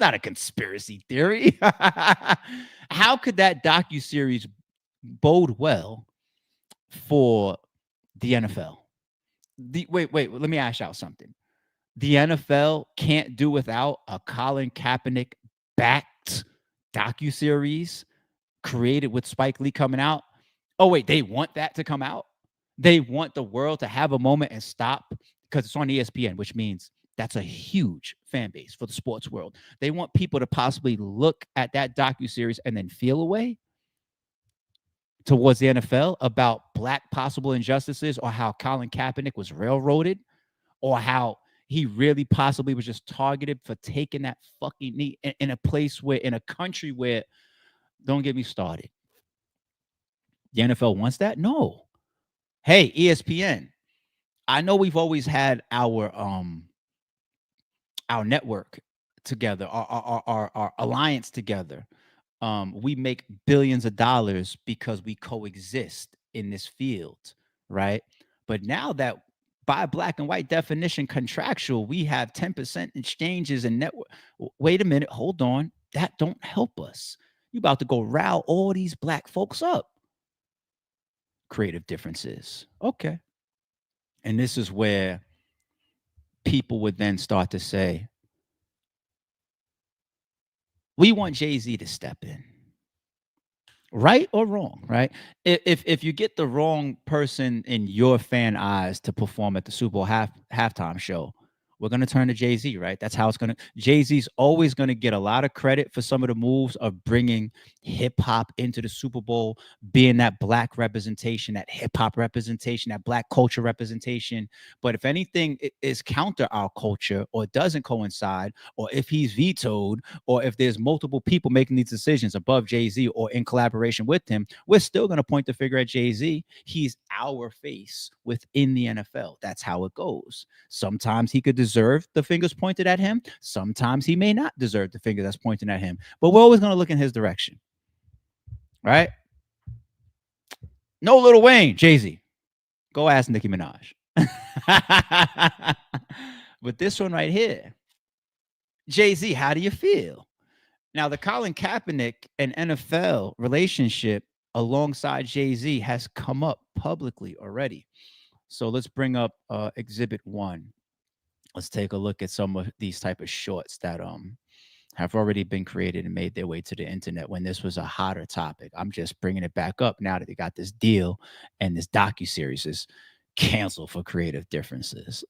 S1: not a conspiracy theory. How could that docuseries bode well for the NFL? Wait, let me ask y'all something. The NFL can't do without a Colin Kaepernick backed docuseries created with Spike Lee coming out. Oh, wait, they want that to come out? They want the world to have a moment and stop because it's on ESPN, which means that's a huge fan base for the sports world. They want people to possibly look at that docuseries and then feel away towards the NFL about black possible injustices, or how Colin Kaepernick was railroaded, or how he really possibly was just targeted for taking that fucking knee in a place where, in a country where, don't get me started. The NFL wants that? No. Hey, ESPN. I know we've always had our network together, our alliance together. We make billions of dollars because we coexist in this field, right? But now that, by black and white definition, contractual, we have 10% exchanges and network. Wait a minute, hold on. That don't help us. You about to go rile all these black folks up. Creative differences. Okay. And this is where people would then start to say, we want Jay-Z to step in. Right or wrong, right? If you get the wrong person in your fan eyes to perform at the Super Bowl halftime show, we're going to turn to Jay-Z, right? That's how it's going to. Jay-Z's always going to get a lot of credit for some of the moves of bringing hip hop into the Super Bowl, being that black representation, that hip hop representation, that black culture representation. But if anything is counter our culture, or doesn't coincide, or if he's vetoed, or if there's multiple people making these decisions above Jay-Z or in collaboration with him, we're still going to point the finger at Jay-Z. He's our face within the NFL. That's how it goes. Sometimes he could deserve the fingers pointed at him. Sometimes he may not deserve the finger that's pointed at him. But we're always going to look in his direction. Right? No Lil Wayne, Jay-Z. Go ask Nicki Minaj. But this one right here, Jay-Z, how do you feel? Now, the Colin Kaepernick and NFL relationship alongside Jay-Z has come up publicly already. So let's bring up Exhibit 1. Let's take a look at some of these type of shorts that have already been created and made their way to the internet when this was a hotter topic. I'm just bringing it back up now that they got this deal and this docuseries is canceled for creative differences.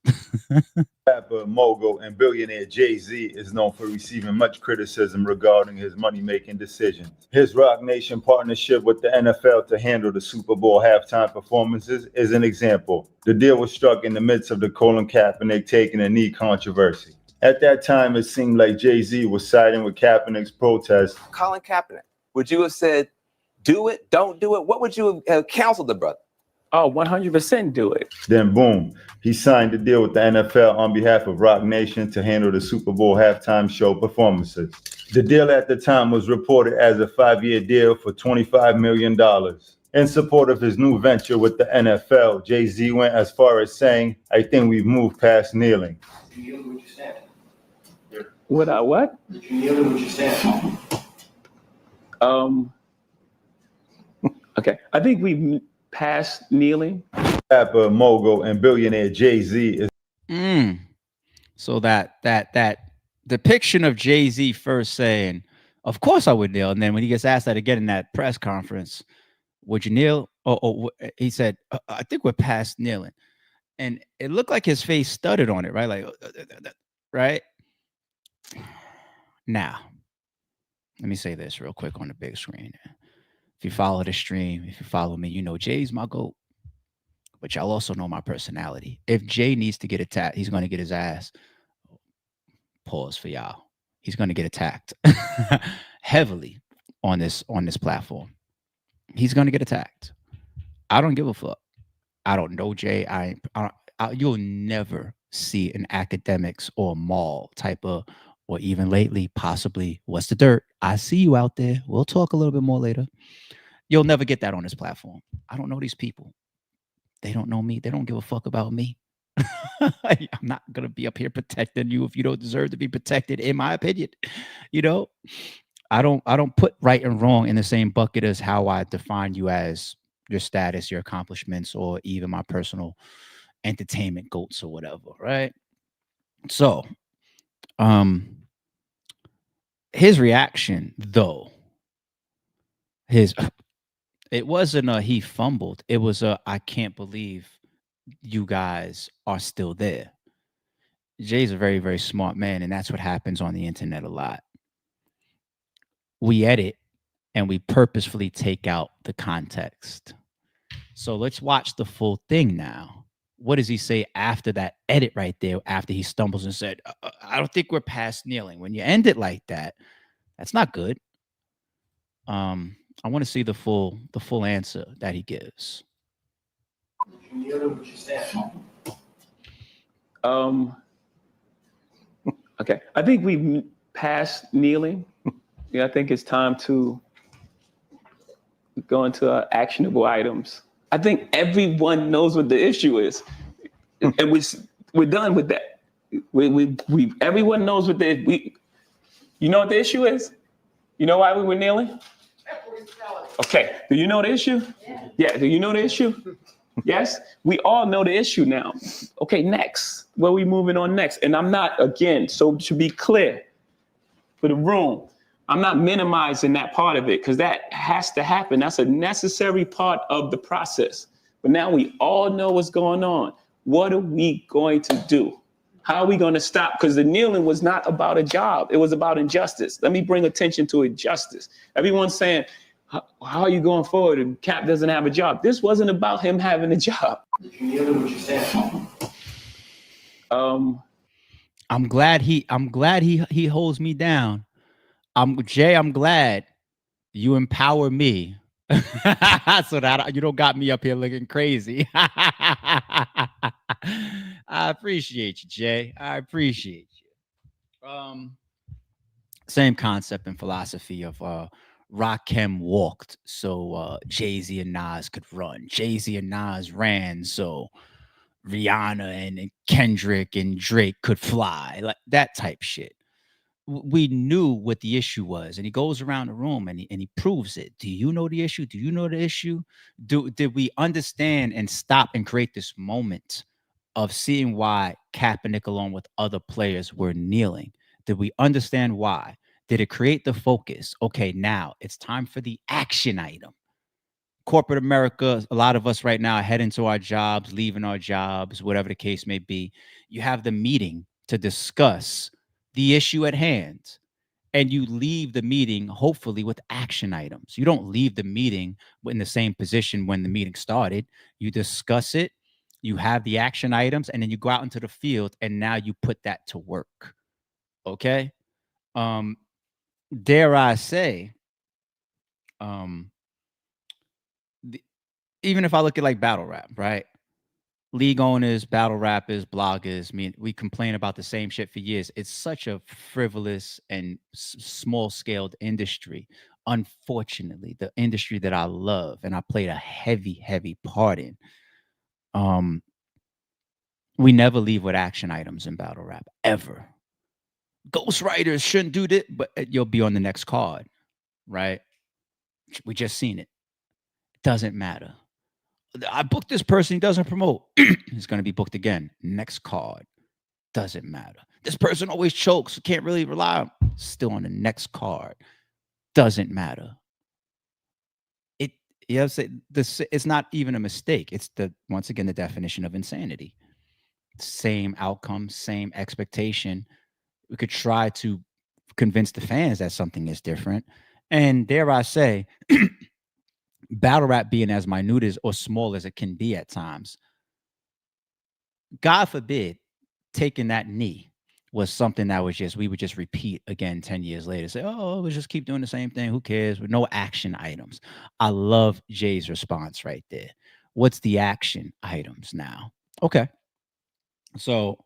S8: Rapper, mogul, and billionaire Jay-Z is known for receiving much criticism regarding his money-making decisions. His Roc Nation partnership with the NFL to handle the Super Bowl halftime performances is an example. The deal was struck in the midst of the Colin Kaepernick taking a knee controversy. At that time, it seemed like Jay-Z was siding with Kaepernick's protest.
S9: Colin Kaepernick, would you have said, do it, don't do it? What would you have counseled the brother?
S10: Oh, 100% do it.
S8: Then boom, he signed the deal with the NFL on behalf of Roc Nation to handle the Super Bowl halftime show performances. The deal at the time was reported as a 5-year deal for $25 million. In support of his new venture with the NFL, Jay-Z went as far as saying, I think we've moved past kneeling.
S10: Did you kneel what you stand? What? Did you kneel what you stand? Okay, I think we've past kneeling.
S8: Rapper, mogul, and billionaire Jay-Z is.
S1: So that depiction of Jay-Z first saying, "Of course I would kneel," and then when he gets asked that again in that press conference, "Would you kneel?" Or he said, "I think we're past kneeling," and it looked like his face stuttered on it, right? Like, right now. Let me say this real quick on the big screen. If you follow the stream, if you follow me, you know Jay's my GOAT. But y'all also know my personality. If Jay needs to get attacked, he's going to get his ass. Pause for y'all. He's going to get attacked heavily on this platform. He's going to get attacked. I don't give a fuck. I don't know Jay. You'll never see an academics or mall type of, or even lately, possibly, what's the dirt? I see you out there. We'll talk a little bit more later. You'll never get that on this platform. I don't know these people. They don't know me. They don't give a fuck about me. I'm not going to be up here protecting you if you don't deserve to be protected, in my opinion. You know, I don't put right and wrong in the same bucket as how I define you as your status, your accomplishments, or even my personal entertainment goats or whatever, right? So, his reaction, though, It wasn't a he fumbled. It was a I can't believe you guys are still there. Jay's a very, very smart man, and that's what happens on the internet a lot. We edit and we purposefully take out the context. So let's watch the full thing now. What does he say after that edit right there? After he stumbles and said, "I don't think we're past kneeling." When you end it like that, that's not good. I want to see the full answer that he gives.
S10: Okay. I think we've passed kneeling. Yeah, I think it's time to go into actionable items. I think everyone knows what the issue is, and we're done with that. We everyone knows what you know what the issue is. You know why we were kneeling? Okay. Do you know the issue? Yeah. Do you know the issue? Yes. We all know the issue now. Okay. Next, where we moving on next? And I'm not, again, so to be clear for the room, I'm not minimizing that part of it because that has to happen. That's a necessary part of the process. But now we all know what's going on. What are we going to do? How are we going to stop? Because the kneeling was not about a job. It was about injustice. Let me bring attention to injustice. Everyone's saying, how are you going forward? And Cap doesn't have a job. This wasn't about him having a job.
S1: I'm glad he holds me down. Jay, I'm glad you empower me so that you don't got me up here looking crazy. I appreciate you, Jay. I appreciate you. Same concept and philosophy of Rakim walked so Jay-Z and Nas could run. Jay-Z and Nas ran so Rihanna and Kendrick and Drake could fly. Like that type shit. We knew what the issue was, and he goes around the room and he proves it. Do you know the issue? Do you know the issue? Did we understand and stop and create this moment of seeing why Kaepernick along with other players were kneeling? Did we understand why? Did it create the focus? Okay, now it's time for the action item. Corporate America, a lot of us right now are heading to our jobs, leaving our jobs, whatever the case may be. You have the meeting to discuss the issue at hand, and you leave the meeting hopefully with action items. You don't leave the meeting in the same position when the meeting started. You discuss it, you have the action items, and then you go out into the field and now you put that to work. Okay? Dare I say, even if I look at like battle rap, right? League owners, battle rappers, bloggers, we complain about the same shit for years. It's such a frivolous and small-scaled industry. Unfortunately, the industry that I love and I played a heavy, heavy part in. We never leave with action items in battle rap, ever. Ghostwriters shouldn't do this, but you'll be on the next card, right? We just seen it. It doesn't matter. I booked this person, he doesn't promote. He's going to be booked again. Next card. Doesn't matter. This person always chokes. Can't really rely on. Still on the next card. Doesn't matter. It's not even a mistake. It's once again the definition of insanity. Same outcome, same expectation. We could try to convince the fans that something is different. And dare I say, battle rap being as minute as or small as it can be at times, God forbid taking that knee was something that we would just repeat again 10 years later. Say, oh, we'll just keep doing the same thing. Who cares? With no action items. I love Jay's response right there. What's the action items now? Okay. So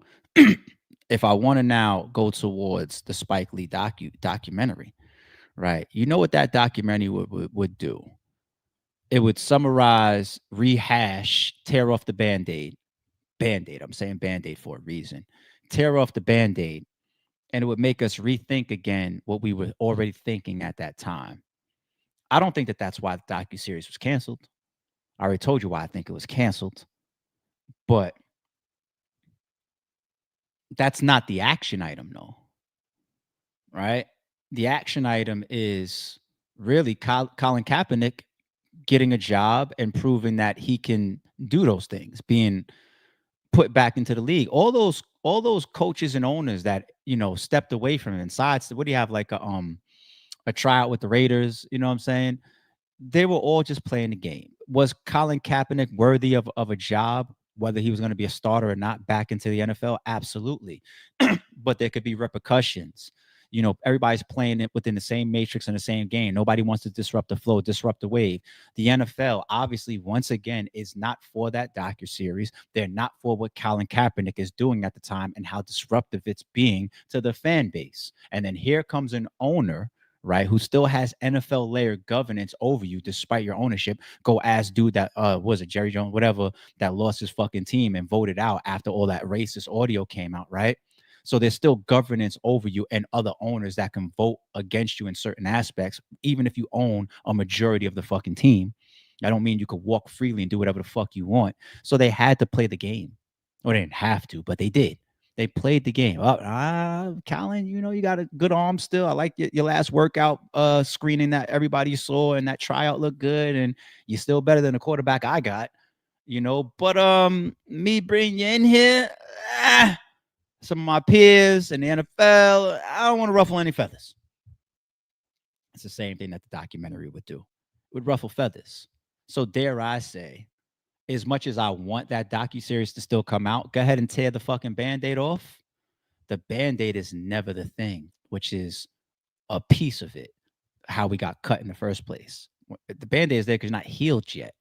S1: if I want to now go towards the Spike Lee documentary, right? You know what that documentary would do? It would summarize, rehash, tear off the Band-Aid. Band-Aid. I'm saying Band-Aid for a reason. Tear off the Band-Aid. And it would make us rethink again what we were already thinking at that time. I don't think that that's why the docuseries was canceled. I already told you why I think it was canceled. But that's not the action item, though. Right? The action item is really Colin Kaepernick getting a job and proving that he can do those things, being put back into the league. All those coaches and owners that, stepped away from him and sides. What do you have, like a tryout with the Raiders? You know what I'm saying? They were all just playing the game. Was Colin Kaepernick worthy of a job, whether he was going to be a starter or not, back into the NFL? Absolutely. But there could be repercussions. Everybody's playing it within the same matrix and the same game. Nobody wants to disrupt the flow, disrupt the wave. The NFL, obviously, once again, is not for that docuseries. They're not for what Colin Kaepernick is doing at the time and how disruptive it's being to the fan base. And then here comes an owner, right, who still has NFL layer governance over you despite your ownership. Go ask dude that was it Jerry Jones, whatever, that lost his fucking team and voted out after all that racist audio came out, right? So there's still governance over you and other owners that can vote against you in certain aspects, even if you own a majority of the fucking team. I don't mean you could walk freely and do whatever the fuck you want. So they had to play the game. Or they didn't have to, but they did. They played the game. Colin, you got a good arm still. I like your last workout screening that everybody saw, and that tryout looked good, and you're still better than the quarterback I got, But me bringing you in here, some of my peers in the NFL, I don't want to ruffle any feathers. It's the same thing that the documentary would do. It would ruffle feathers. So dare I say, as much as I want that docuseries to still come out, go ahead and tear the fucking Band-Aid off. The Band-Aid is never the thing, which is a piece of it, how we got cut in the first place. The Band-Aid is there because you're not healed yet,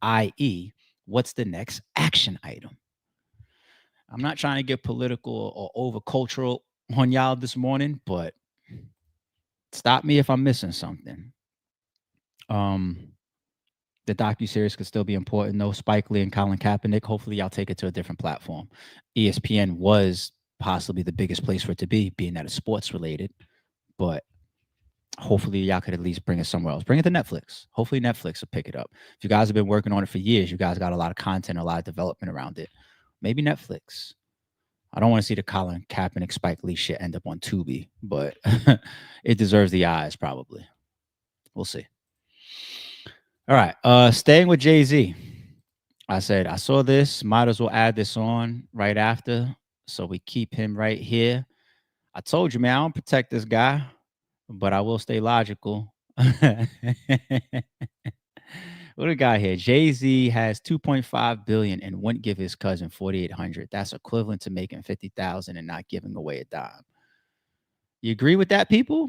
S1: i.e., what's the next action item? I'm not trying to get political or over cultural on y'all this morning, but stop me if I'm missing something. The docuseries could still be important, though. Spike Lee and Colin Kaepernick. Hopefully, y'all take it to a different platform. ESPN was possibly the biggest place for it to be, being that it's sports related. But hopefully, y'all could at least bring it somewhere else. Bring it to Netflix. Hopefully, Netflix will pick it up. If you guys have been working on it for years, you guys got a lot of content, a lot of development around it. Maybe Netflix. I don't want to see the Colin Kaepernick, Spike Lee shit end up on Tubi, but it deserves the eyes, probably. We'll see. All right. Staying with Jay-Z. I said, I saw this. Might as well add this on right after. So we keep him right here. I told you, man, I don't protect this guy, but I will stay logical. What do we got here? Jay-Z has $2.5 billion and wouldn't give his cousin $4,800. That's equivalent to making $50,000 and not giving away a dime. You agree with that, people?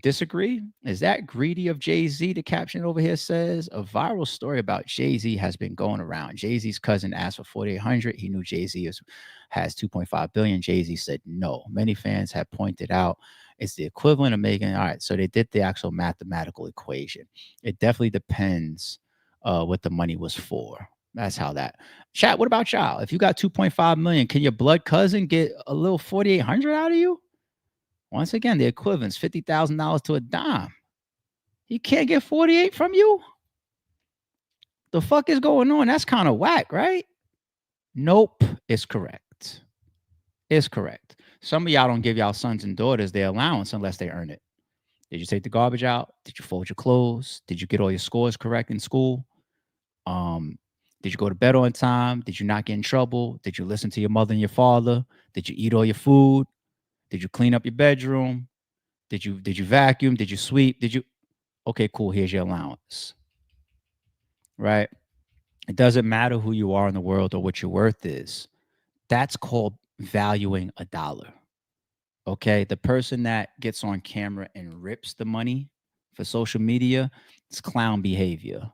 S1: Disagree? Is that greedy of Jay-Z? The caption over here says, a viral story about Jay-Z has been going around. Jay-Z's cousin asked for $4,800. He knew Jay-Z has $2.5 billion. Jay-Z said no. Many fans have pointed out it's the equivalent of making. All right, so they did the actual mathematical equation. It definitely depends what the money was for. That's how that. Chat, what about y'all? If you got $2.5 million, can your blood cousin get a little $4,800 out of you? Once again, the equivalent's $50,000 to a dime. He can't get 48 from you? The fuck is going on? That's kind of whack, right? Nope, it's correct. It's correct. Some of y'all don't give y'all sons and daughters their allowance unless they earn it. Did you take the garbage out? Did you fold your clothes? Did you get all your scores correct in school? Did you go to bed on time? Did you not get in trouble? Did you listen to your mother and your father? Did you eat all your food? Did you clean up your bedroom? Did you vacuum? Did you sweep? Okay, cool. Here's your allowance. Right? It doesn't matter who you are in the world or what your worth is. That's called valuing a dollar. Okay? The person that gets on camera and rips the money for social media, it's clown behavior.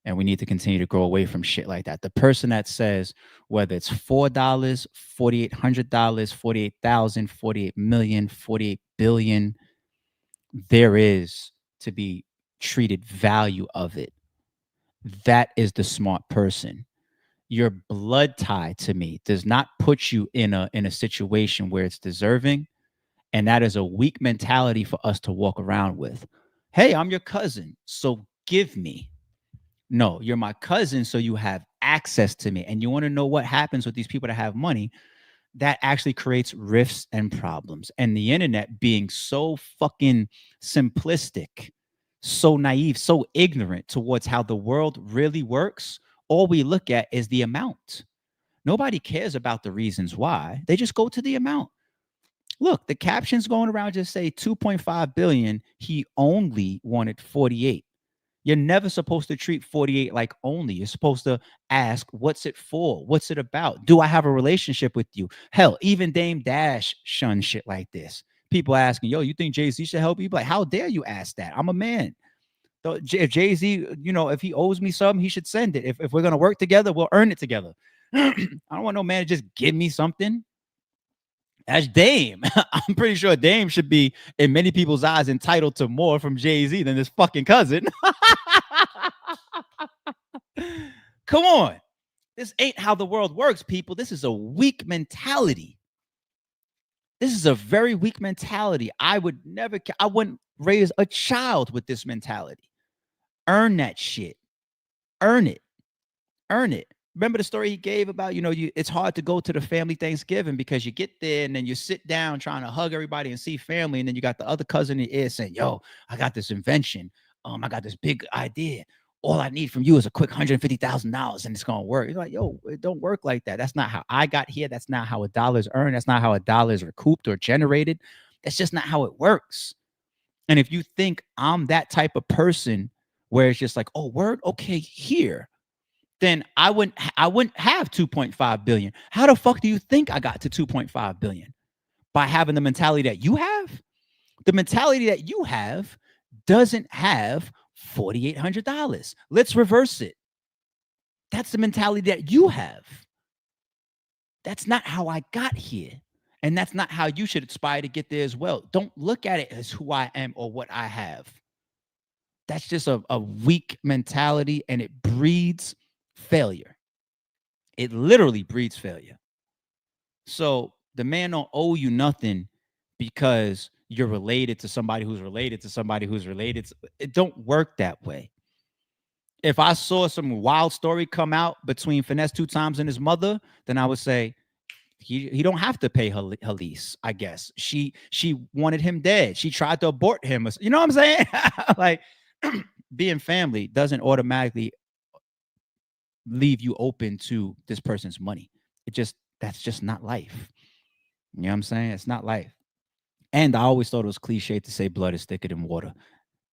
S1: And we need to continue to grow away from shit like that. The person that says, whether it's $4, $4,800, $48,000, $48 million, $48 billion, there is to be treated value of it. That is the smart person. Your blood tie to me does not put you in a situation where it's deserving. And that is a weak mentality for us to walk around with. Hey, I'm your cousin, so give me. No, you're my cousin, so you have access to me. And you want to know what happens with these people that have money? That actually creates rifts and problems. And the internet being so fucking simplistic so naive, so ignorant towards how the world really works. All we look at is the amount. Nobody cares about the reasons why. They just go to the amount. Look, the captions going around just say 2.5 billion. He only wanted 48. You're never supposed to treat 48 like only. You're supposed to ask, what's it for? What's it about? Do I have a relationship with you? Hell, even Dame Dash shuns shit like this. People asking, yo, you think Jay-Z should help you? Like, how dare you ask that? I'm a man. If Jay-Z, if he owes me something, he should send it. If we're going to work together, we'll earn it together. I don't want no man to just give me something. That's Dame. I'm pretty sure Dame should be, in many people's eyes, entitled to more from Jay-Z than his fucking cousin. Come on. This ain't how the world works, people. This is a weak mentality. This is a very weak mentality. I wouldn't raise a child with this mentality. Earn that shit. Earn it. Earn it. Remember the story he gave about, it's hard to go to the family Thanksgiving because you get there and then you sit down trying to hug everybody and see family. And then you got the other cousin in your ear saying, yo, I got this invention. I got this big idea. All I need from you is a quick $150,000 and it's going to work. You're like, yo, it don't work like that. That's not how I got here. That's not how a dollar is earned. That's not how a dollar is recouped or generated. That's just not how it works. And if you think I'm that type of person where it's just like, oh, word, okay, here, then I wouldn't have 2.5 billion. How the fuck do you think I got to 2.5 billion? By having the mentality that you have? The mentality that you have doesn't have $4,800. Let's reverse it. That's the mentality that you have. That's not how I got here. And that's not how you should aspire to get there as well. Don't look at it as who I am or what I have. That's just a weak mentality, and it breeds failure. It literally breeds failure. So the man don't owe you nothing because you're related to somebody who's related to somebody who's related. It don't work that way. If I saw some wild story come out between Finesse 2 Times and his mother, then I would say he don't have to pay her lease. I guess she wanted him dead. She tried to abort him. You know what I'm saying? Like, being family doesn't automatically leave you open to this person's money. That's just not life. You know what I'm saying? It's not life. And I always thought it was cliche to say blood is thicker than water.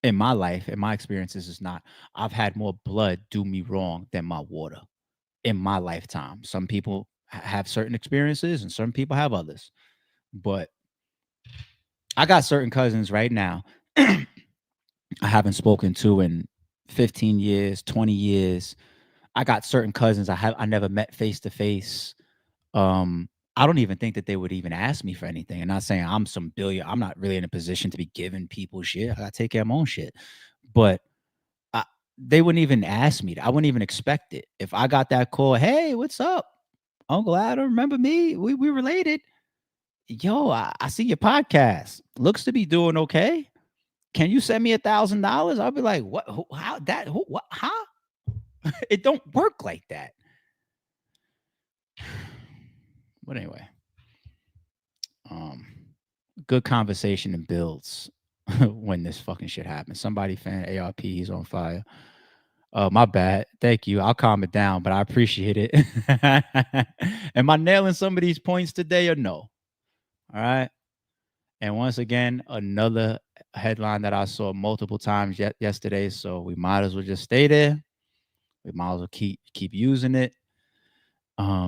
S1: In my life, in my experiences, it's not. I've had more blood do me wrong than my water in my lifetime. Some people have certain experiences and some people have others. But I got certain cousins right now I haven't spoken to in 15 years, 20 years. I got certain cousins I never met face to face. I don't even think that they would even ask me for anything. I'm not saying I'm some billion. I'm not really in a position to be giving people shit. I gotta take care of my own shit. But they wouldn't even ask me. I wouldn't even expect it. If I got that call, hey, what's up, Uncle Adam? Remember me? We related. Yo, I see your podcast. Looks to be doing okay. Can you send me $1,000? I'll be like, what? How that? What? Huh? It don't work like that. But anyway, good conversation and builds when this fucking shit happens. Somebody fan ARP, he's on fire. My bad. Thank you. I'll calm it down, but I appreciate it. Am I nailing some of these points today or no? All right. And once again, another headline that I saw multiple times yesterday. So we might as well just stay there. We might as well keep using it.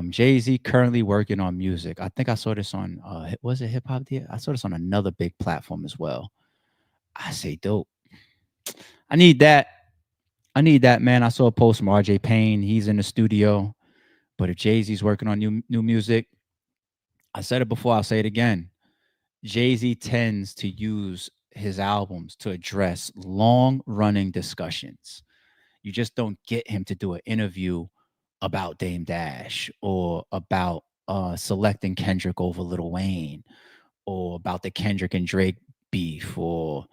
S1: Jay-Z currently working on music. I think I saw this on was it Hip Hop Day? I saw this on another big platform as well. I say dope. I need that, man. I saw a post from RJ Payne. He's in the studio. But if Jay-Z's working on new music, I said it before, I'll say it again. Jay-Z tends to use his albums to address long-running discussions. You just don't get him to do an interview about Dame Dash or about selecting Kendrick over Lil Wayne or about the Kendrick and Drake beef or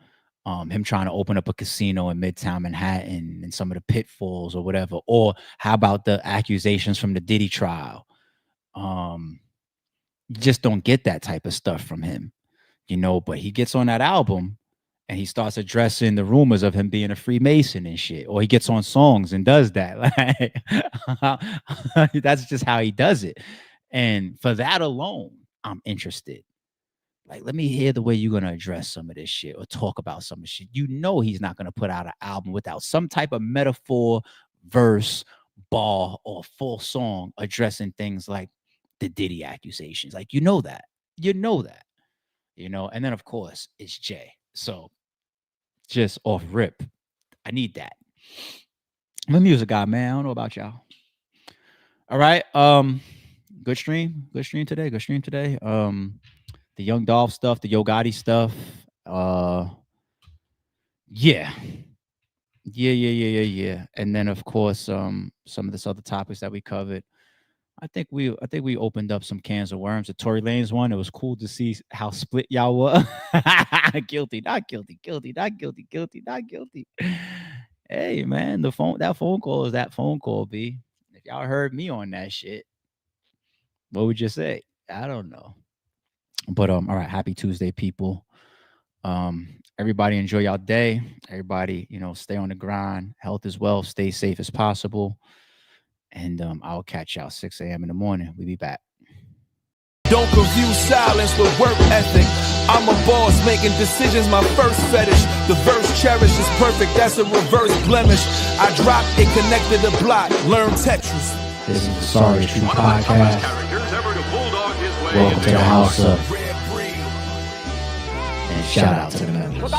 S1: him trying to open up a casino in Midtown Manhattan and some of the pitfalls or whatever. Or how about the accusations from the Diddy trial? You just don't get that type of stuff from him, but he gets on that album and he starts addressing the rumors of him being a Freemason and shit, or he gets on songs and does that. Like, that's just how he does it. And for that alone, I'm interested. Like, let me hear the way you're going to address some of this shit or talk about some of this shit. You know, he's not going to put out an album without some type of metaphor, verse, bar, or full song addressing things like the Diddy accusations. Like, you know that. And then of course it's Jay. So just off rip, I need that. I'm a music guy, man. I don't know about y'all. All right. Good stream today. The Young Dolph stuff, the Yo Gotti stuff. Yeah. And then of course, some of this other topics that we covered. I think we opened up some cans of worms. The Tory Lanez one, it was cool to see how split y'all were. Guilty, not guilty. Hey man, that phone call is that phone call, B. If y'all heard me on that shit, what would you say? I don't know. But all right, happy Tuesday, people. Everybody enjoy y'all day. Everybody, stay on the grind. Health is wealth. Stay safe as possible. And I'll catch y'all 6 a.m. in the morning. We'll be back.
S11: Don't confuse silence with work ethic. I'm a boss making decisions, my first fetish. The verse cherished is perfect, that's a reverse blemish. I dropped it, connected the block, learn Tetris.
S1: This is the Sorry True Podcast. Welcome to the house of. And shout out to the members.